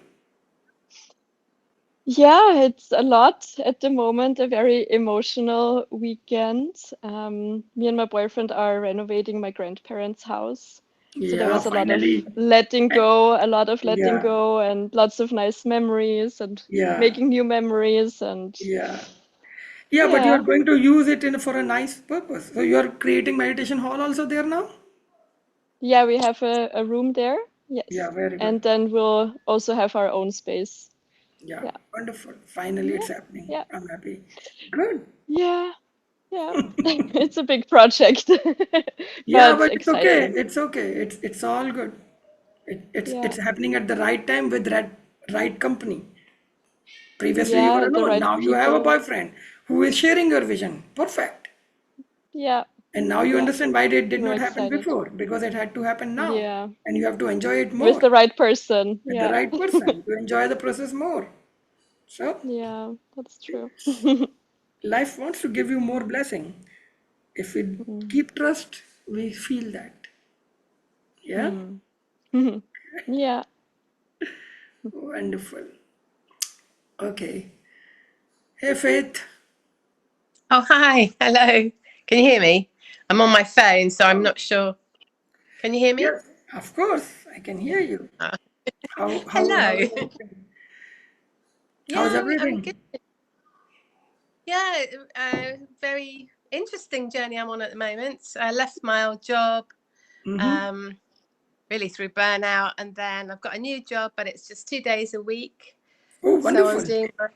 H: Yeah, it's a lot at the moment, a very emotional weekend. Me and my boyfriend are renovating my grandparents' house. So there
A: Yeah,
H: was a lot of
A: finally.
H: letting go, a lot of letting
A: Yeah,
H: go, and lots of nice memories and
A: yeah,
H: making new memories. And
A: yeah. Yeah, but you are
H: yeah,
A: going to use it in for a nice purpose. So you are creating meditation hall also there now?
H: yeah, we have a room there.
A: Yeah,
H: Yes.
A: very good.
H: And then we'll also have our own space.
A: Yeah,
H: Yeah.
A: wonderful. Finally,
H: Yeah.
A: it's happening.
H: Yeah.
A: I'm happy. Good.
H: Yeah. Yeah. It's a big project,
A: Yeah,
H: but
A: but it's okay.
H: exciting.
A: It's okay. It's all good. It's
H: Yeah.
A: happening at the right time with right company. Previously, you were
H: Yeah, the
A: alone.
H: right
A: Now you have a
H: people.
A: boyfriend who is sharing your vision. Perfect.
H: Yeah.
A: And now you
H: Yeah.
A: understand why it did
H: We're
A: not happen
H: excited.
A: before because it had to happen now,
H: Yeah.
A: and you have to enjoy it
H: With
A: more
H: the right person.
A: with the
H: Yeah.
A: right person to enjoy the process more. So
H: Yeah, that's true.
A: life wants to give you more blessing. If we
H: Mm.
A: keep trust, we feel that. Yeah,
H: Mm. Yeah.
A: wonderful. Okay. Hey, Faith.
I: Oh, hi. Hello. Can you hear me? I'm on my phone, so I'm
A: Oh,
I: not sure. Can you hear me?
A: yes, of course. I can hear you.
I: Oh.
A: How
I: Hello.
A: is everything? How's
I: Yeah, I'm good.
A: everything?
I: Yeah, very interesting journey I'm on at the moment. I left my old job,
A: Mm-hmm.
I: um, really through burnout, and then I've got a new job, but it's just 2 days a week.
A: Oh,
I: So I'm
A: wonderful.
I: doing my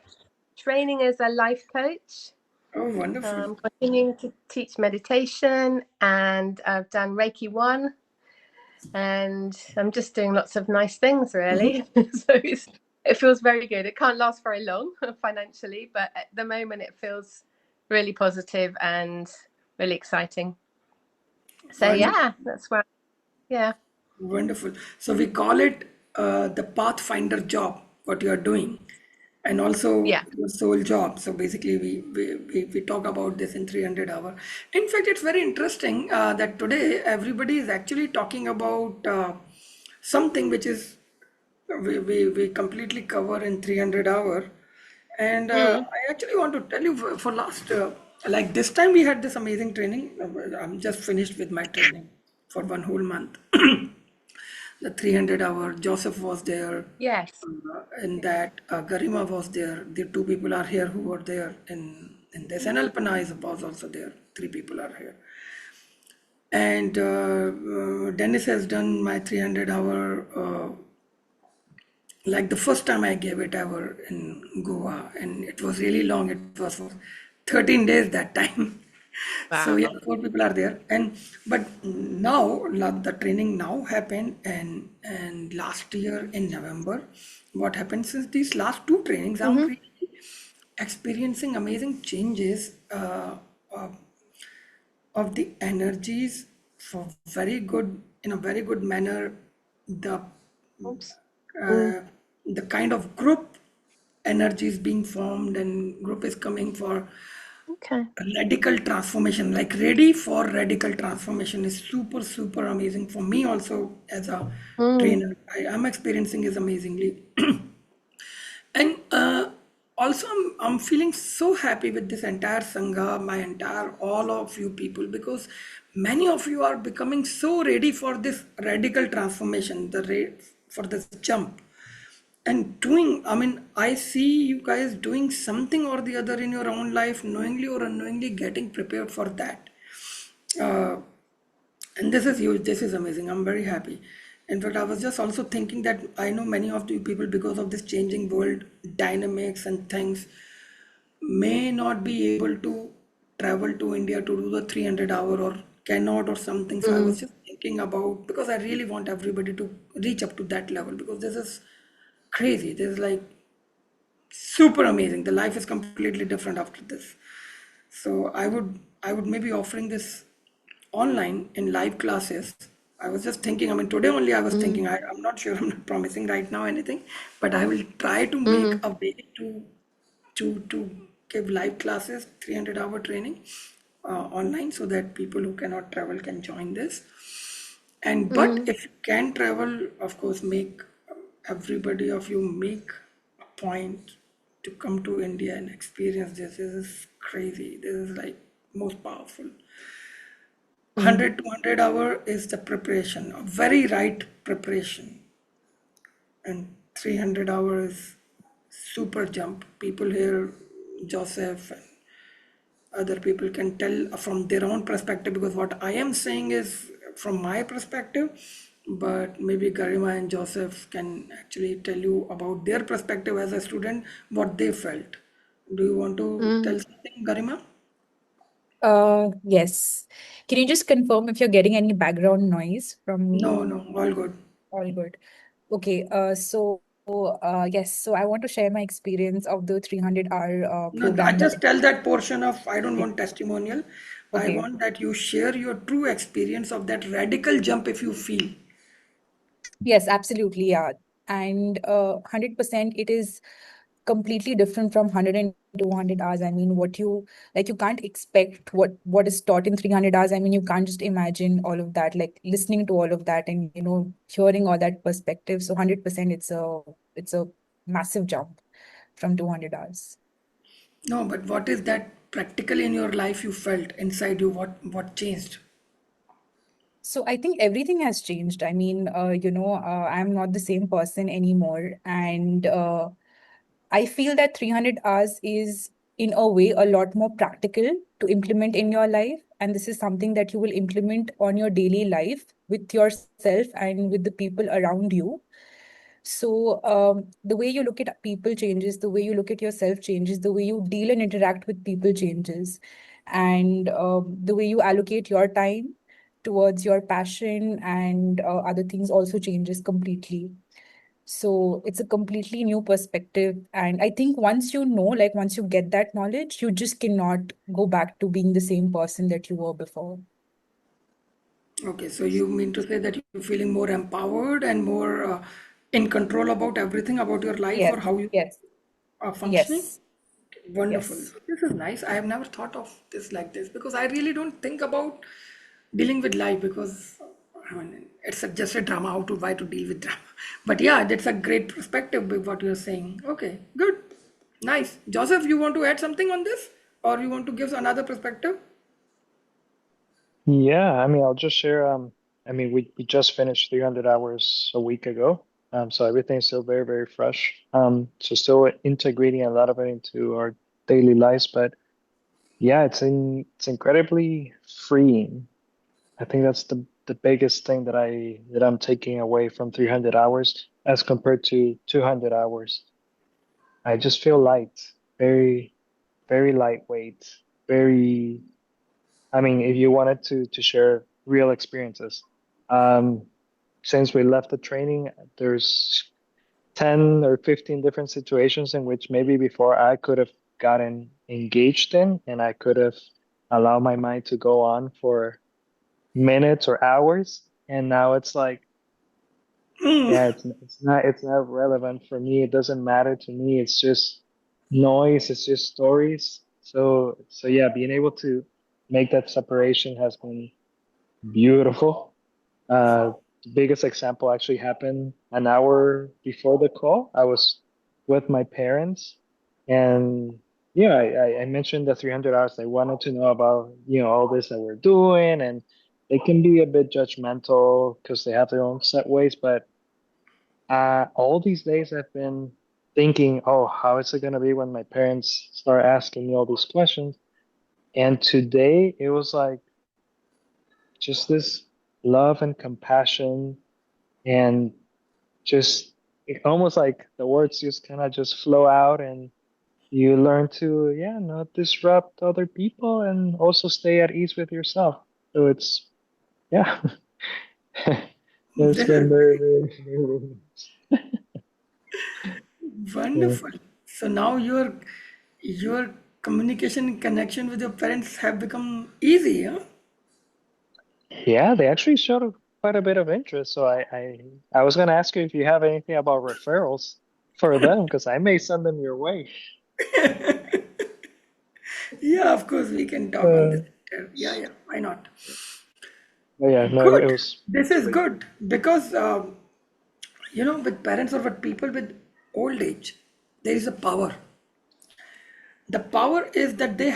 I: training as a life coach.
A: Oh, wonderful.
I: Continuing to teach meditation, and I've done Reiki 1. And I'm just doing lots of nice things,
A: Mm-hmm.
I: really. It feels very good. It can't last very long financially, but at the moment it feels really positive and really exciting. So
A: Wonderful.
I: yeah, that's where. Yeah,
A: Wonderful. So we call it the Pathfinder job, what you are doing, and also
I: yeah.
A: your soul job. So basically, we talk about this in 300 hour. In fact, it's very interesting that today everybody is actually talking about something which is we completely cover in 300 hour. And
I: Mm.
A: I actually want to tell you for last like this time we had this amazing training. I'm just finished with my training for 1 whole month. The 300 hour. Joseph was there,
I: Yes.
A: and that Garima was there. The two people are here who were there in this, and Alpana was also there. Three people are here, and Dennis has done my 300 hour. Like the first time I gave it ever in Goa, and it was really long. It was for 13 days that time. So yeah,
I: Wow.
A: four people are there, and but now the training now happened, and last year in November, what happened since these last two trainings, I'm
I: Mm-hmm.
A: really experiencing amazing changes of the energies for very good in a very good manner. The
I: Oops. Mm.
A: uh, the kind of group energy is being formed and group is coming for
I: Okay.
A: radical transformation, like ready for radical transformation is super super amazing for me also as a
I: Mm.
A: trainer. I am experiencing is amazingly. And also, I'm feeling so happy with this entire Sangha, my entire, all of you people, because many of you are becoming so ready for this radical transformation, for this jump. And doing, I mean, I see you guys doing something or the other in your own life, knowingly or unknowingly getting prepared for that. Uh, and this is huge. This is amazing. I'm very happy. In fact, I was just also thinking that I know many of you people, because of this changing world dynamics and things, may not be able to travel to India to do the 300 hour or cannot or something. So I was
I: Mm.
A: just thinking about, because I really want everybody to reach up to that level, because this is crazy. This is like super amazing. The life is completely different after this. So I would maybe offering this online in live classes. I was just thinking, I mean, today only I was
I: Mm.
A: thinking, I'm not sure, I'm not promising right now anything, but I will try to make
I: Mm.
A: a way to give live classes, 300-hour training online, so that people who cannot travel can join this. And but
I: Mm-hmm.
A: if you can travel, of course, make everybody of you make a point to come to India and experience this. This is crazy. This is like most powerful.
I: Mm-hmm.
A: 100 to 100 hour is the preparation, a very right preparation. And 300 hours super jump. People here, Joseph and other people can tell from their own perspective, because what I am saying is from my perspective, but maybe Garima and Joseph can actually tell you about their perspective as a student, what they felt. Do you want to tell something, Garima?
J: Yes. Can you just confirm if you're getting any background noise from me?
A: No, no, all good.
J: All good. Okay. Yes. So I want to share my experience of the 300-hour
A: No, I
J: program that.
A: just tell that portion of, I don't
J: Okay.
A: want testimonial. I
J: Okay.
A: want that you share your true experience of that radical jump if you feel.
J: Yes, absolutely. Yeah. And 100% it is completely different from 100 and 200 hours. I mean, what you like, you can't expect what is taught in 300 hours. I mean, you can't just imagine all of that, like listening to all of that and, hearing all that perspective. So 100% it's a massive jump from 200 hours.
A: No, but what is that practically in your life you felt inside you? What changed?
J: So I think everything has changed. I mean, I'm not the same person anymore. And I feel that 300 hours is, in a way, a lot more practical to implement in your life. And this is something that you will implement on your daily life with yourself and with the people around you. So the way you look at people changes, the way you look at yourself changes, the way you deal and interact with people changes, and the way you allocate your time towards your passion and other things also changes completely. So it's a completely new perspective. And I think once you know, like once you get that knowledge, you just cannot go back to being the same person that you were before.
A: Okay, so you mean to say that you're feeling more empowered and more in control about everything about your life or
J: Yes,
A: how you
J: yes,
A: are functioning?
J: yes,
A: Wonderful.
J: yes.
A: This is nice. I have never thought of this like this because I really don't think about dealing with life because I mean it's just a drama how to why to deal with drama. But yeah, that's a great perspective with what you're saying. Okay, good. Nice. Joseph, you want to add something on this or you want to give another perspective?
K: Yeah, I mean, I'll just share. I mean, we just finished 300 hours a week ago. So everything's still very, very fresh. So still integrating a lot of it into our daily lives. But yeah, it's incredibly freeing. I think that's the biggest thing that I'm taking away from 300 hours as compared to 200 hours. I just feel light, very, very lightweight, very. I mean, if you wanted to share real experiences, um, since we left the training, there's 10 or 15 different situations in which maybe before I could have gotten engaged in, and I could have allowed my mind to go on for minutes or hours, and now it's like, yeah, it's not relevant for me. It doesn't matter to me. It's just noise. It's just stories. So yeah, being able to make that separation has been beautiful. The biggest example actually happened an hour before the call. I was with my parents, and yeah, I mentioned the 300 hours. They wanted to know about all this that we're doing, and they can be a bit judgmental because they have their own set ways. But all these days I've been thinking, oh, how is it gonna be when my parents start asking me all these questions? And today it was like just this love and compassion and just almost like the words just kind of just flow out and you learn to not disrupt other people and also stay at ease with yourself. So it's yeah. It's
A: This is
K: been very, very, very nice.
A: wonderful. So now your communication connection with your parents have become easy, huh?
K: Yeah, they actually showed quite a bit of interest. So I was gonna ask you if you have anything about referrals for them because I may send them your way.
A: Yeah, of course we can talk on this
K: Uh,
A: later. Yeah, yeah, why not?
K: But yeah, no, it
A: Good.
K: was
A: This
K: it's
A: is
K: great.
A: good because, with parents or with people with old age, there is a power. The power is that they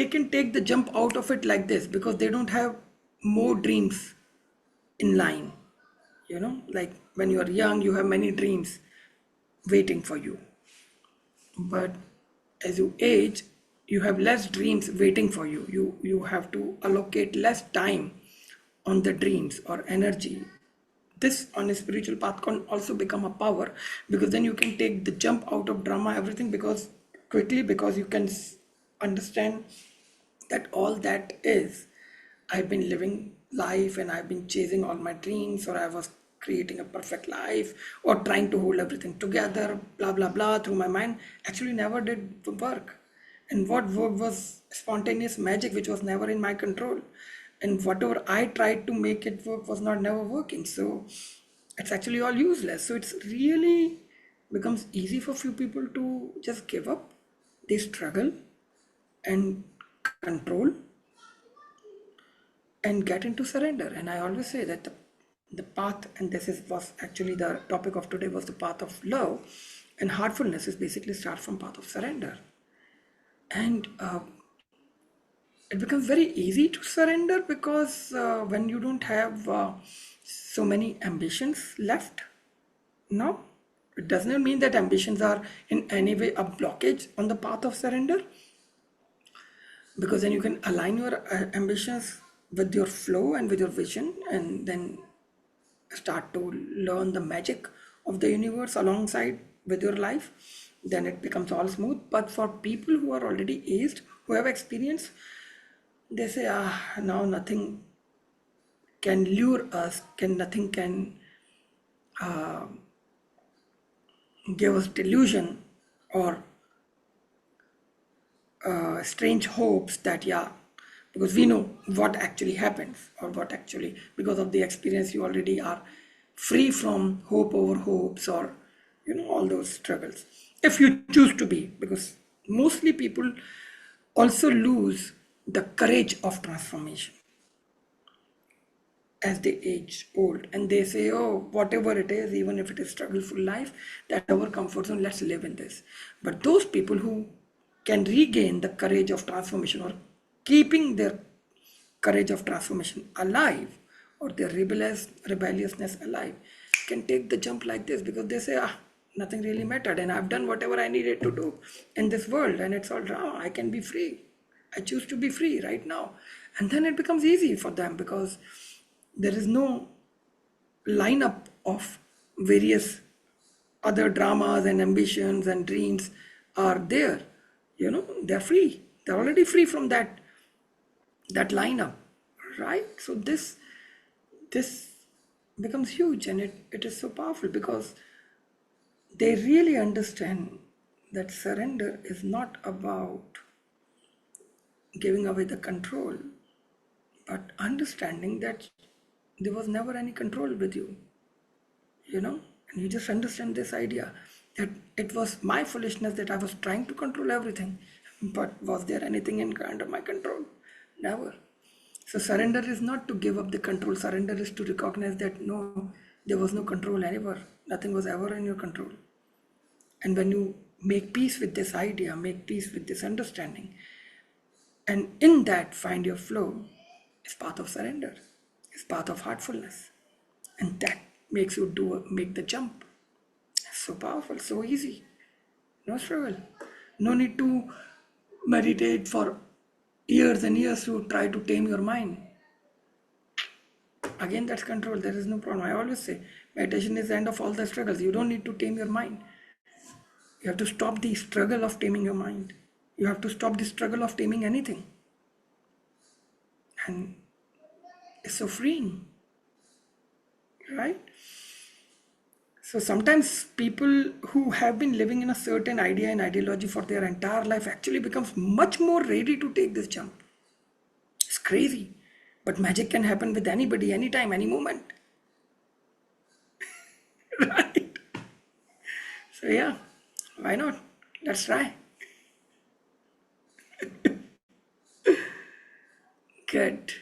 A: can take the jump out of it like this because they don't have more dreams in line. Like when you are young, you have many dreams waiting for you. But as you age, you have less dreams waiting for you. You have to allocate less time on the dreams or energy. This on a spiritual path can also become a power because then you can take the jump out of drama, everything, because quickly, because you can understand that all that is, I've been living life and I've been chasing all my dreams, or I was creating a perfect life or trying to hold everything together, blah blah blah, through my mind, actually never did work. And what worked was spontaneous magic, which was never in my control. And whatever I tried to make it work was not never working. So it's actually all useless. So it's really becomes easy for few people to just give up. They struggle and control and get into surrender. And I always say that the path, and was actually the topic of today, was the path of love, and heartfulness is basically start from path of surrender. And it becomes very easy to surrender because when you don't have so many ambitions left. No, it does not mean that ambitions are in any way a blockage on the path of surrender, because then you can align your ambitions with your flow and with your vision, and then start to learn the magic of the universe alongside with your life. Then it becomes all smooth. But for people who are already aged, who have experience, they say, now nothing can lure us, can nothing can give us delusion or strange hopes that, yeah, because we know what actually happens, or what actually, because of the experience, you already are free from hope over hopes, or all those struggles, if you choose to be. Because mostly people also lose the courage of transformation as they age old, and they say, oh, whatever it is, even if it is struggleful life, that's our comfort zone, let's live in this. But those people who can regain the courage of transformation, or keeping their courage of transformation alive, or their rebelliousness alive, can take the jump like this, because they say, nothing really mattered, and I've done whatever I needed to do in this world, and it's all drama. I can be free. I choose to be free right now. And then it becomes easy for them, because there is no lineup of various other dramas and ambitions and dreams are there. They're free. They're already free from that lineup, right? So this becomes huge, and it is so powerful, because they really understand that surrender is not about giving away the control, but understanding that there was never any control with and you just understand this idea that it was my foolishness that I was trying to control everything. But was there anything under my control? Never. So surrender is not to give up the control. Surrender is to recognize that no, there was no control ever. Nothing was ever in your control. And when you make peace with this idea, make peace with this understanding, and in that find your flow, is path of surrender, is path of heartfulness. And that makes you make the jump. So powerful, so easy, no struggle, no need to meditate for years and years to try to tame your mind. Again, that's control. There is no problem. I always say meditation is the end of all the struggles. You don't need to tame your mind. You have to stop the struggle of taming your mind. You have to stop the struggle of taming anything. And it's so freeing, right? So sometimes people who have been living in a certain idea and ideology for their entire life actually becomes much more ready to take this jump. It's crazy. But magic can happen with anybody, anytime, any moment. Right? So yeah, why not? Let's try. Good.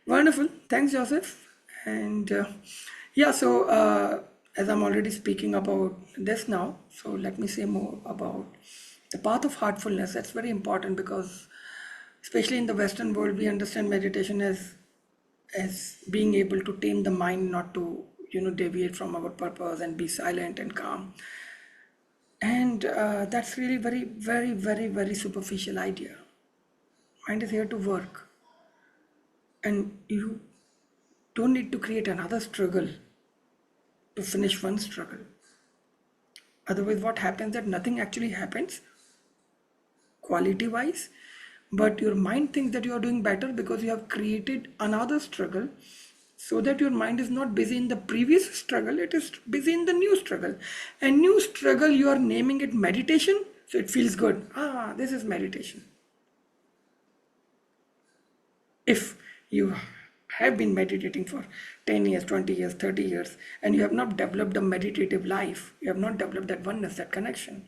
A: Wonderful. Thanks, Joseph. And yeah, so as I'm already speaking about this now, so let me say more about the path of heartfulness. That's very important because, especially in the Western world, we understand meditation as being able to tame the mind, not to deviate from our purpose and be silent and calm. And that's really very, very, very, very superficial idea. Mind is here to work, and you don't need to create another struggle to finish one struggle. Otherwise, what happens that nothing actually happens quality wise, but your mind thinks that you are doing better because you have created another struggle, so that your mind is not busy in the previous struggle, it is busy in the new struggle. And new struggle, you are naming it meditation, so it feels good. Ah, this is meditation. If you have been meditating for 10 years, 20 years, 30 years, and you have not developed a meditative life, you have not developed that oneness, that connection,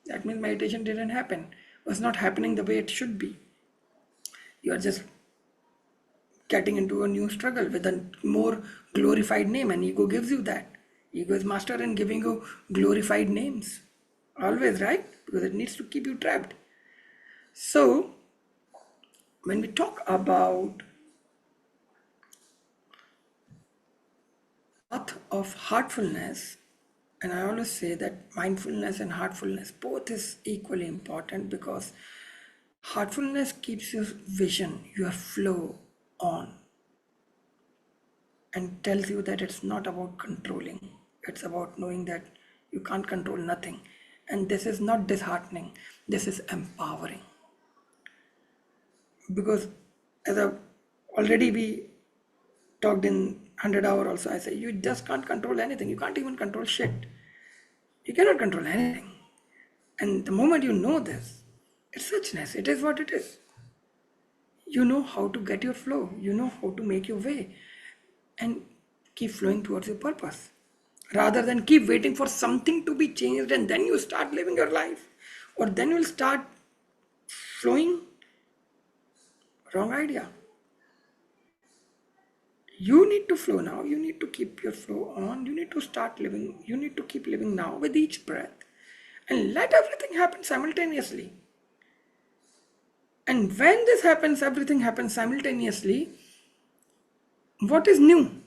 A: that means meditation didn't happen, was not happening the way it should be. You are just getting into a new struggle with a more glorified name, and ego gives you that. Ego is master in giving you glorified names. Always, right? Because it needs to keep you trapped. So, when we talk about path of heartfulness, and I always say that mindfulness and heartfulness both is equally important, because heartfulness keeps your vision, your flow on, and tells you that it's not about controlling, it's about knowing that you can't control nothing. And this is not disheartening, this is empowering. Because as I already we talked in 100 hour also, I say you just can't control anything, you can't even control shit, you cannot control anything. And the moment you know this, it's suchness, it is what it is. You know how to get your flow, you know how to make your way, and keep flowing towards your purpose, rather than keep waiting for something to be changed and then you start living your life, or then you'll start flowing. Wrong idea. You need to flow now, you need to keep your flow on, you need to start living, you need to keep living now with each breath, and let everything happen simultaneously. And when this happens, everything happens simultaneously, what is new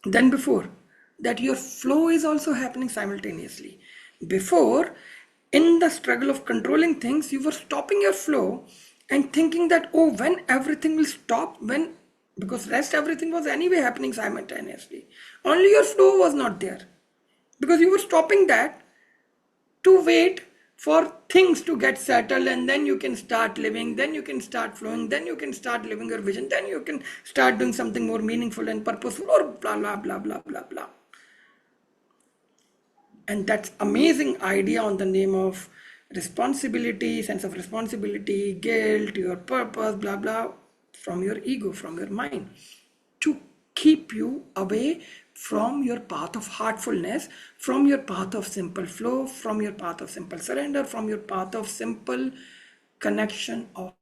A: than before? That your flow is also happening simultaneously. Before, in the struggle of controlling things, you were stopping your flow and thinking that, oh, when everything will stop, when, because rest everything was anyway happening simultaneously. Only your flow was not there, because you were stopping that to wait for things to get settled, and then you can start living, then you can start flowing, then you can start living your vision, then you can start doing something more meaningful and purposeful, or blah blah blah blah blah blah. And that's amazing idea on the name of responsibility, sense of responsibility, guilt, your purpose, blah blah, from your ego, from your mind, to keep you away from your path of heartfulness, from your path of simple flow, from your path of simple surrender, from your path of simple connection of.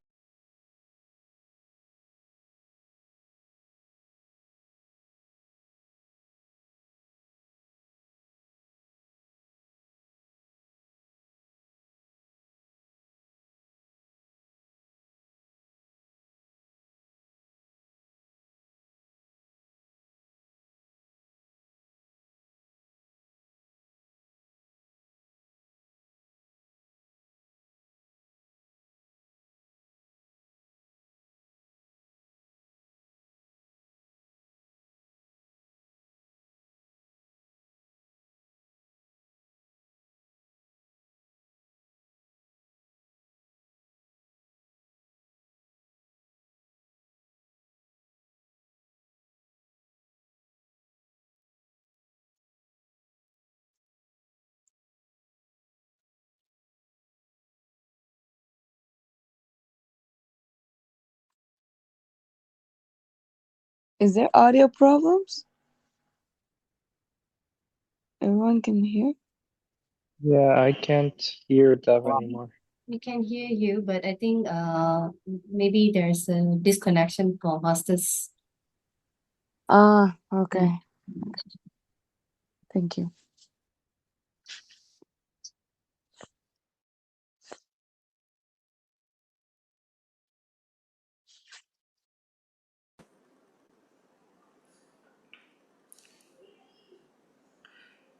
B: Is there audio problems? Everyone can hear?
K: Yeah, I can't hear Dev anymore.
L: we can hear you, but I think maybe there's a disconnection for hostess.
B: Ah, okay. Thank you.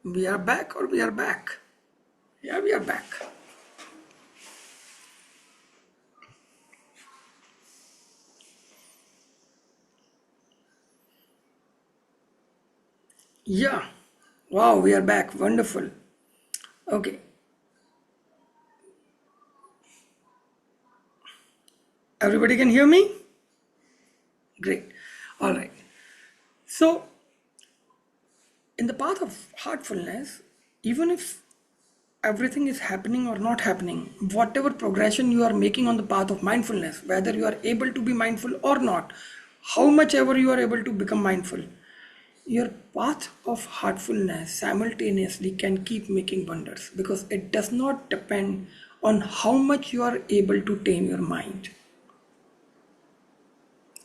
A: We are back or we are back? Yeah, we are back. Yeah. Wow, we are back. Wonderful. Okay. Everybody can hear me? Great. All right. So, in the path of heartfulness, even if everything is happening or not happening, whatever progression you are making on the path of mindfulness, whether you are able to be mindful or not, how much ever you are able to become mindful, your path of heartfulness simultaneously can keep making wonders, because it does not depend on how much you are able to tame your mind.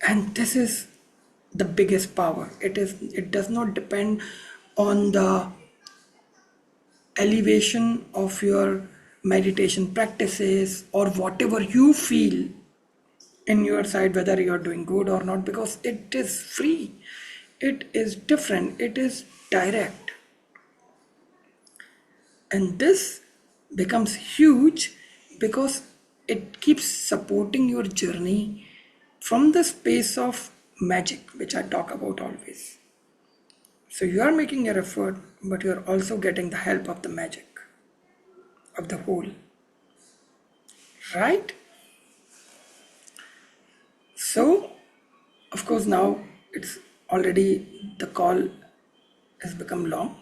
A: And this is the biggest power. It does not depend on the elevation of your meditation practices or whatever you feel in your side, whether you are doing good or not, because it is free, it is different, it is direct. And this becomes huge because it keeps supporting your journey from the space of magic, which I talk about always. So you are making your effort, but you are also getting the help of the magic of the whole, right? So, of course, now it's already the call has become long.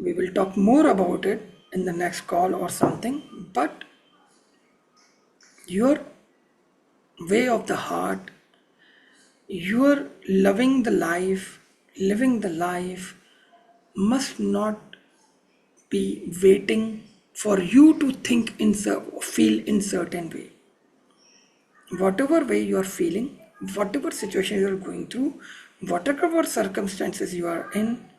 A: We will talk more about it in the next call or something, but your way of the heart, your loving the life, living the life must not be waiting for you to think feel in certain way. Whatever way you are feeling, whatever situation you are going through, whatever circumstances you are in,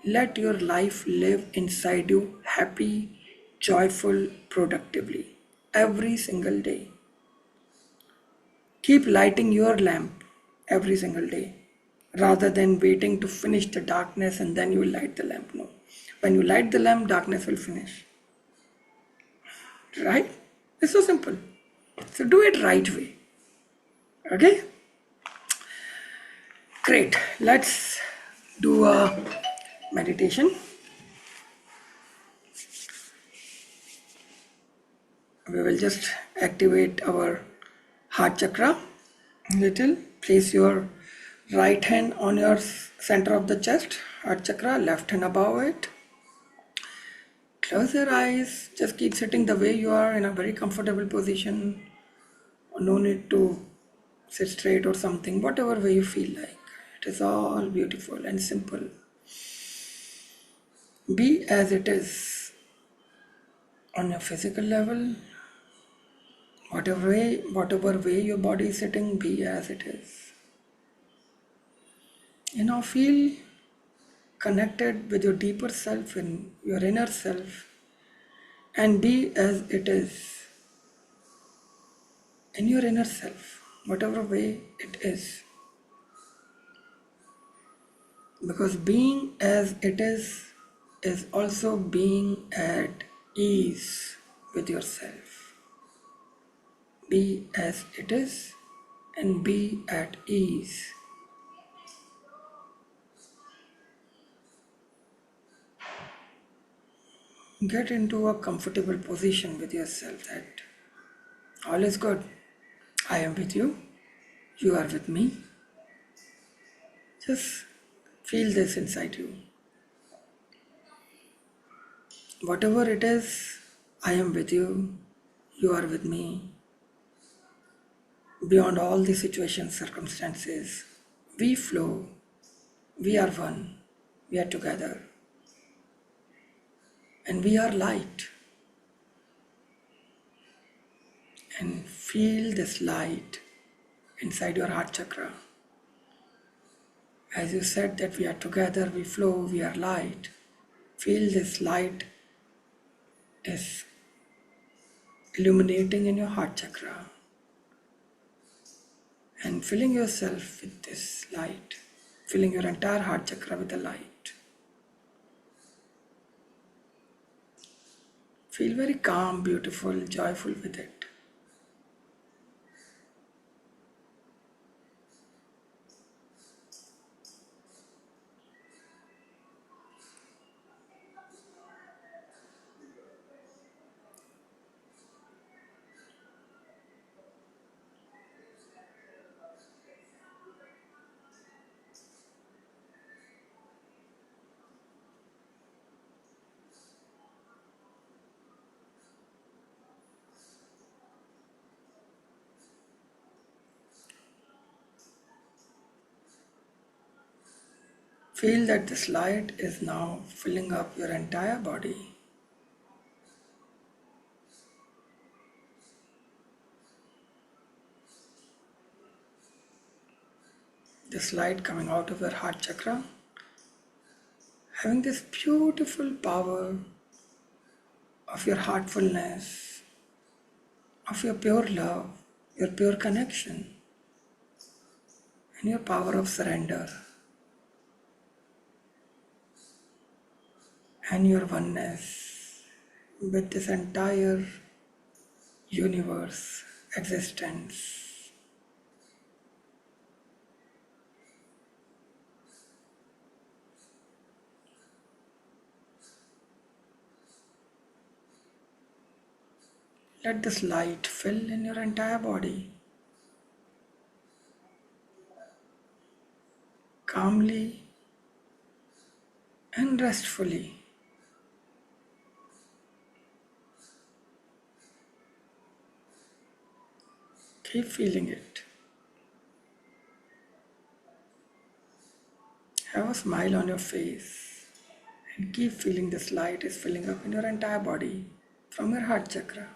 A: let your life live inside you happy, joyful, productively every single day. Keep lighting your lamp every single day rather than waiting to finish the darkness and then you will light the lamp. No. When you light the lamp, darkness will finish. Right? It's so simple. So do it right way. Okay? Great. Let's do a meditation. We will just activate our heart chakra a little. Place your right hand on your center of the chest, heart chakra, left hand above it. Close your eyes. Just keep sitting the way you are in a very comfortable position. No need to sit straight or something, whatever way you feel like. It is all beautiful and simple. Be as it is on your physical level. Whatever way your body is sitting, be as it is. Feel connected with your deeper self and your inner self, and be as it is in your inner self, whatever way it is. Because being as it is also being at ease with yourself. Be as it is and be at ease. Get into a comfortable position with yourself that all is good. I am with you. You are with me. Just feel this inside you. Whatever it is, I am with you. You are with me. Beyond all the situations, circumstances, we flow. We are one. We are together. And we are light. and feel this light inside your heart chakra. As you said that we are together, we flow, we are light. Feel this light is illuminating in your heart chakra and filling yourself with this light, filling your entire heart chakra with the light. Feel very calm, beautiful, joyful with it. Feel that this light is now filling up your entire body. This light coming out of your heart chakra, having this beautiful power of your heartfulness, of your pure love, your pure connection, and your power of surrender, and your oneness with this entire universe, existence. Let this light fill in your entire body, calmly and restfully. Keep feeling it. Have a smile on your face and keep feeling this light is filling up in your entire body from your heart chakra.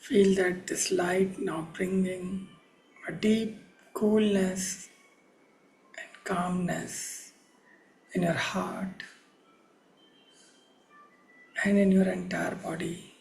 A: Feel that this light now bringing a deep coolness and calmness in your heart and in your entire body.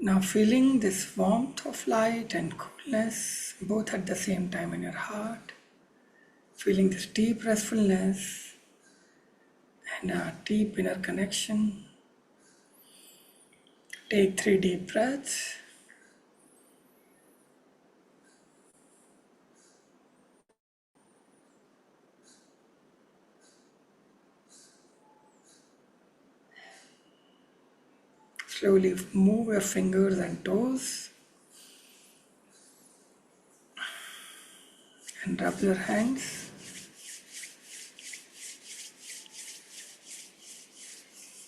A: Now feeling this warmth of light and coolness both at the same time in your heart, feeling this deep restfulness and a deep inner connection. Take 3 deep breaths. Slowly move your fingers and toes and rub your hands.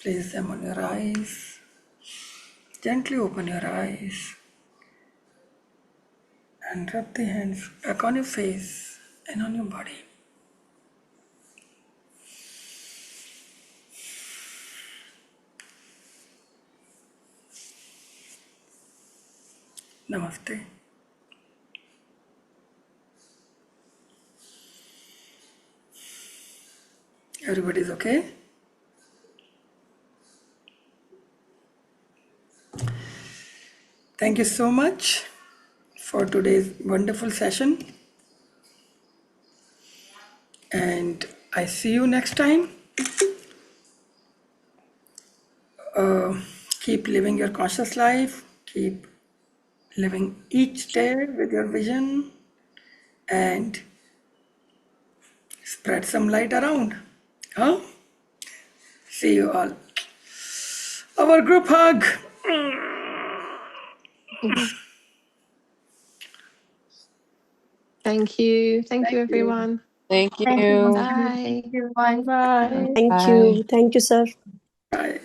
A: Place them on your eyes. Gently open your eyes and rub the hands back on your face and on your body. Namaste. Everybody's okay? Thank you so much for today's wonderful session. And I see you next time. Keep living your conscious life. Keep living each day with your vision and spread some light around. Huh? See you all. Our group hug.
G: Thank you. Thank you,
A: Thank you.
G: everyone.
B: Thank
L: Thank you,
B: you.
L: Mommy.
G: Bye.
L: Everyone.
C: Bye.
M: Thank
B: Bye.
M: you. Thank you, sir.
A: Bye.